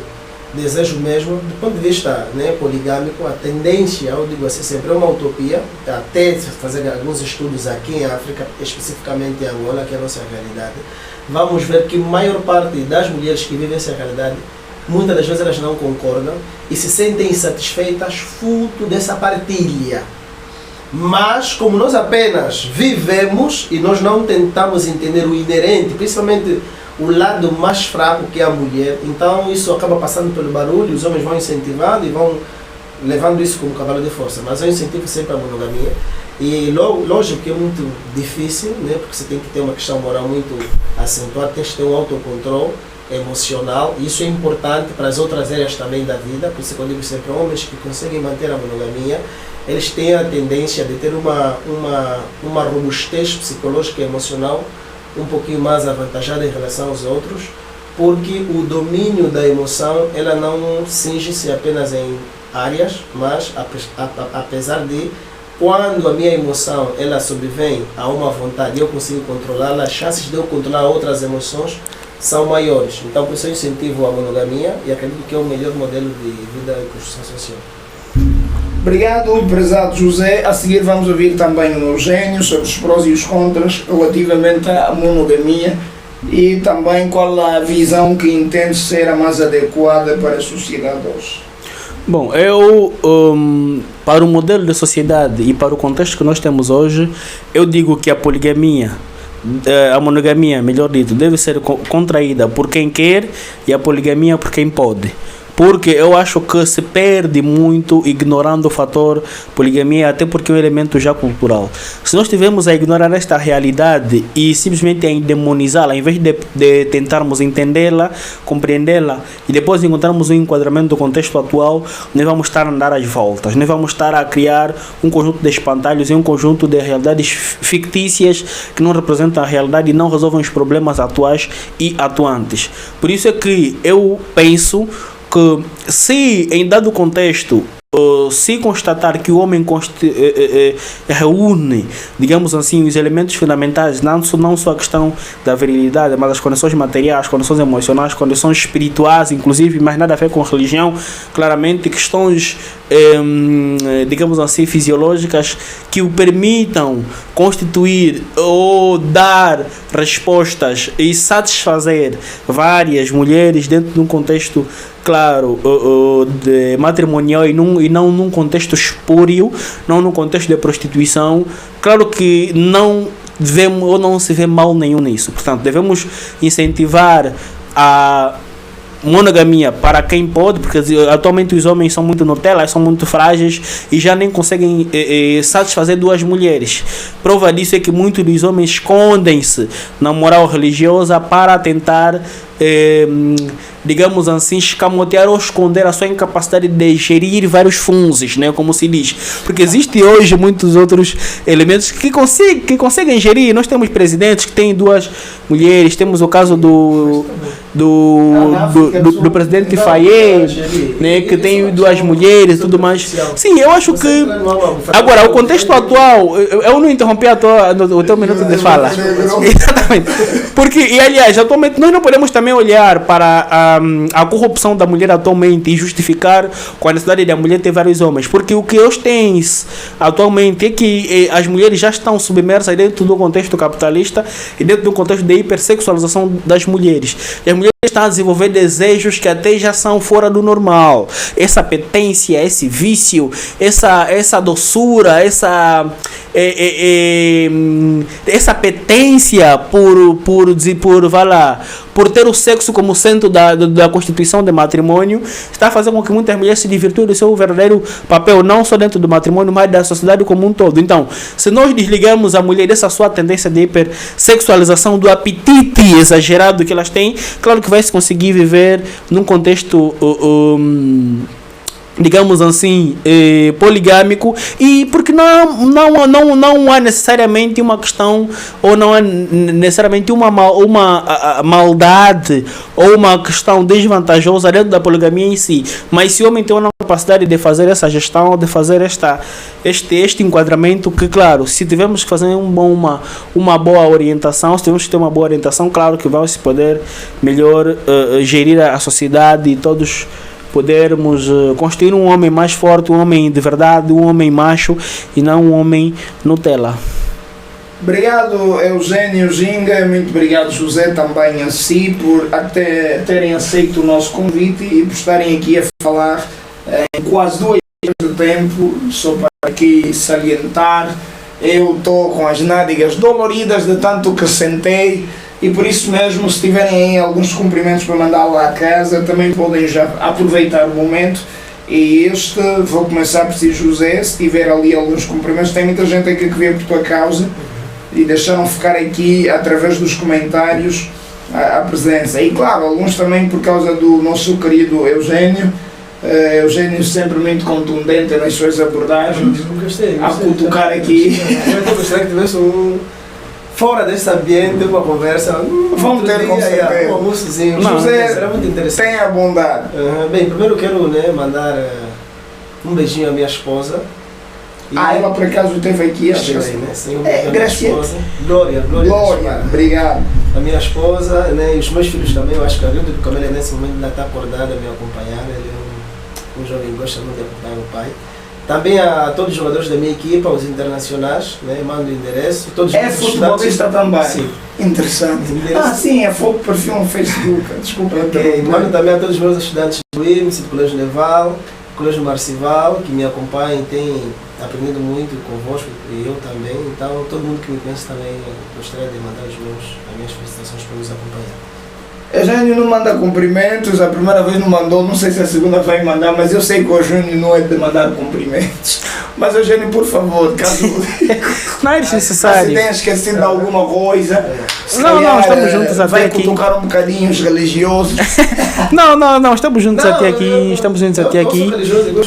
desejo mesmo, do ponto de vista, né, poligâmico, a tendência, eu digo assim, sempre é uma utopia, até fazer alguns estudos aqui em África, especificamente em Angola, que é a nossa realidade, vamos ver que a maior parte das mulheres que vivem essa realidade, muitas das vezes elas não concordam e se sentem insatisfeitas fruto dessa partilha. Mas, como nós apenas vivemos e nós não tentamos entender o inerente, principalmente o lado mais fraco que é a mulher, então isso acaba passando pelo barulho, os homens vão incentivando e vão levando isso como cavalo de força. Mas eu incentivo sempre a monogamia e lógico que é muito difícil, né, porque você tem que ter uma questão moral muito acentuada, tem que ter um autocontrole emocional, e isso é importante para as outras áreas também da vida, por isso que eu digo sempre, homens que conseguem manter a monogamia, eles têm a tendência de ter uma robustez psicológica e emocional um pouquinho mais avantajada em relação aos outros, porque o domínio da emoção, ela não cinge-se apenas em áreas, mas apesar de, quando a minha emoção ela sobrevém a uma vontade e eu consigo controlá-la, as chances de eu controlar outras emoções são maiores. Então, por isso eu incentivo a monogamia e acredito que é o melhor modelo de vida e construção social. Obrigado, prezado José. A seguir vamos ouvir também o Eugênio sobre os prós e os contras relativamente à monogamia e também qual a visão que entende ser a mais adequada para a sociedade hoje. Bom, para o modelo de sociedade e para o contexto que nós temos hoje, eu digo que a poligamia, a monogamia, melhor dito, deve ser contraída por quem quer e a poligamia por quem pode. Porque eu acho que se perde muito ignorando o fator poligamia, até porque é um elemento já cultural. Se nós estivermos a ignorar esta realidade e simplesmente a endemonizá-la, em vez de tentarmos entendê-la, compreendê-la e depois encontrarmos um enquadramento do contexto atual, nós vamos estar a andar às voltas, nós vamos estar a criar um conjunto de espantalhos e um conjunto de realidades fictícias que não representam a realidade e não resolvem os problemas atuais e atuantes. Por isso é que eu penso que se em dado contexto se constatar que o homem reúne, digamos assim, os elementos fundamentais, não só a questão da virilidade, mas as condições materiais, condições emocionais, condições espirituais, inclusive, mas nada a ver com religião, claramente questões, digamos assim, fisiológicas que o permitam constituir ou dar respostas e satisfazer várias mulheres dentro de um contexto, claro, de matrimonial e não num contexto espúrio, não num contexto de prostituição. Claro que não devemos ou não se vê mal nenhum nisso. Portanto, devemos incentivar a monogamia para quem pode, porque atualmente os homens são muito Nutella, são muito frágeis e já nem conseguem satisfazer duas mulheres. Prova disso é que muitos dos homens escondem-se na moral religiosa para tentar digamos assim, escamotear ou esconder a sua incapacidade de gerir vários fundos, né, como se diz. Porque existe hoje muitos outros elementos que conseguem gerir. Nós temos presidentes que têm 2 mulheres, temos o caso do presidente Faye, né, que tem 2 mulheres e tudo mais. Sim, eu acho que... Agora, o contexto atual, eu não interrompi o teu minuto de fala. Exatamente. Porque, e aliás, atualmente nós não podemos também olhar para a corrupção da mulher atualmente e justificar com a necessidade da mulher ter vários homens. Porque o que eles têm atualmente é que as mulheres já estão submersas dentro do contexto capitalista e dentro do contexto de hipersexualização das mulheres. E as mulheres estão a desenvolver desejos que até já são fora do normal. Essa apetência, esse vício, essa doçura, essa apetência por ter o sexo como centro da constituição de matrimônio, está fazendo com que muitas mulheres se divirtuem do seu verdadeiro papel, não só dentro do matrimônio, mas da sociedade como um todo. Então, se nós desligamos a mulher dessa sua tendência de hipersexualização, do apetite exagerado que elas têm, claro que vai se conseguir viver num contexto digamos assim, poligâmico, e porque não há necessariamente uma questão, ou não há necessariamente uma maldade ou uma questão desvantajosa dentro da poligamia em si, mas se o homem tem uma capacidade de fazer essa gestão, de fazer este enquadramento, que claro, se tivermos que fazer uma boa orientação, se tivermos que ter uma boa orientação, claro que vai se poder melhor gerir a sociedade e todos podermos construir um homem mais forte, um homem de verdade, um homem macho e não um homem Nutella. Obrigado, Eugênio Ginga, muito obrigado, José, também a si, por até terem aceito o nosso convite e por estarem aqui a falar em quase 2 horas de tempo. Só para aqui salientar, eu estou com as nádegas doloridas de tanto que sentei, e por isso mesmo, se tiverem aí alguns cumprimentos para mandar lá a casa, também podem já aproveitar o momento. E vou começar por si, José, se tiver ali alguns cumprimentos, tem muita gente aqui que veio por tua causa e deixaram ficar aqui através dos comentários a presença. E claro, alguns também por causa do nosso querido Eugênio. Eugênio sempre muito contundente nas suas abordagens. Gostei. A cutucar aqui. Eu gostaria que tivesse fora desse ambiente, uma conversa. Vamos ter com certeza. Um almoçozinho. José, será muito interessante. tenha bondade. Bem, primeiro quero mandar um beijinho à minha esposa. Ela por acaso esteve aqui, acho que sim, Graciela. Glória, obrigado. A minha esposa, né, e os meus filhos também. Eu acho que a Rildo do Camélia nesse momento ainda está acordada a me acompanhar. Ele é um jovem que gosta muito de acompanhar o pai. Também a todos os jogadores da minha equipa, os internacionais, né, mando o endereço. Todos os futebolista também? Sim. Interessante. Sim, é fogo perfil no Facebook. Desculpa. Mando também a todos os meus estudantes do IMS, do Colégio Neval, do Colégio Marcival, que me acompanham, tem aprendido muito convosco e eu também. Então, todo mundo que me conhece também gostaria de mandar as minhas felicitações para nos acompanhar. Eugênio não manda cumprimentos, a primeira vez não mandou, não sei se a segunda vai mandar, mas eu sei que o Eugênio não é de mandar cumprimentos. Mas Eugênio, por favor, caso não é necessário. Se tenha esquecido de alguma coisa, não, estamos juntos até vai aqui. Vai cutucar um bocadinho os religiosos. Não, estamos juntos até aqui,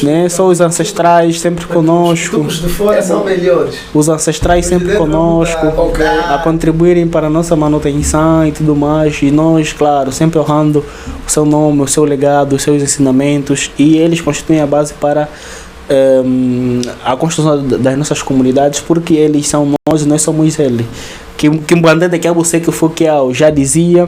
né? São os ancestrais sempre conosco. Os de fora são melhores. Os ancestrais sempre conosco, a contribuírem para a nossa manutenção e tudo mais, e nós, claro, sempre honrando o seu nome, o seu legado, os seus ensinamentos, e eles constituem a base para a construção das nossas comunidades, porque eles são nós e nós somos eles. Que Mbandede que é você que foi que eu já dizia,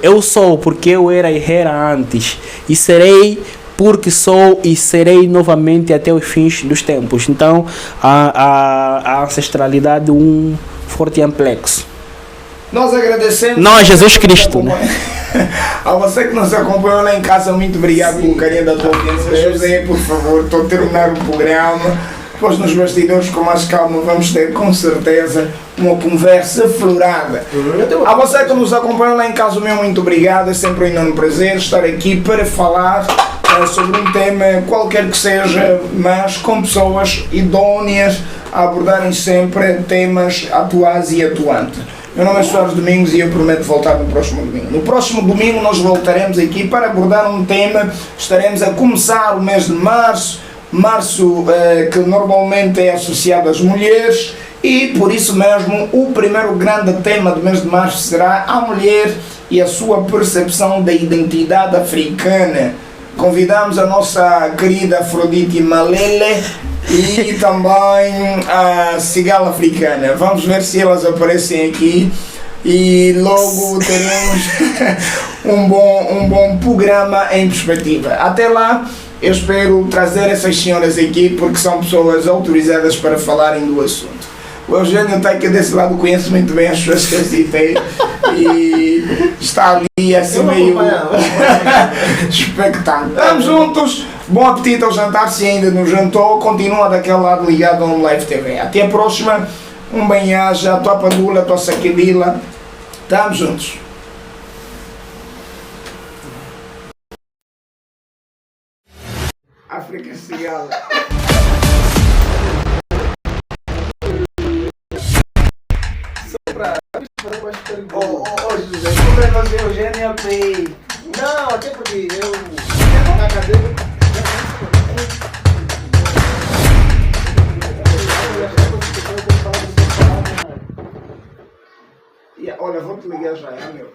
eu sou porque eu era e era antes, e serei porque sou e serei novamente até os fins dos tempos. Então a ancestralidade um forte amplexo. Nós agradecemos. Nós, Jesus Cristo, né? A você que nos acompanhou lá em casa, muito obrigado pelo carinho da tua audiência. José, por favor, estou a terminar o programa. Depois nos bastidores, com mais calma, vamos ter com certeza uma conversa florada. A você que nos acompanhou lá em casa, meu muito obrigado. É sempre um enorme prazer estar aqui para falar sobre um tema qualquer que seja, mas com pessoas idóneas a abordarem sempre temas atuais e atuantes. Meu nome é Soares Domingos e eu prometo voltar no próximo domingo. No próximo domingo nós voltaremos aqui para abordar um tema. Estaremos a começar o mês de março. Março que normalmente é associado às mulheres. E por isso mesmo o primeiro grande tema do mês de março será a mulher e a sua percepção da identidade africana. Convidamos a nossa querida Afrodite Malele e também a cigala africana. Vamos ver se elas aparecem aqui e logo teremos um bom programa em perspectiva. Até lá, eu espero trazer essas senhoras aqui porque são pessoas autorizadas para falarem do assunto. O Eugênio está aqui desse lado, conhece muito bem as pessoas que eu citei e está ali assim meio expectante. Estamos juntos, bom apetite ao jantar, se ainda não jantou, continua daquele lado ligado ao Live TV. Até a próxima, um bem-aja, a tua pandula, a tua saquedila, estamos juntos. África Cigala. José. Como é fazer Eugênio Play? Não, até porque eu na cadeira. Olha, vou te ligar já, meu.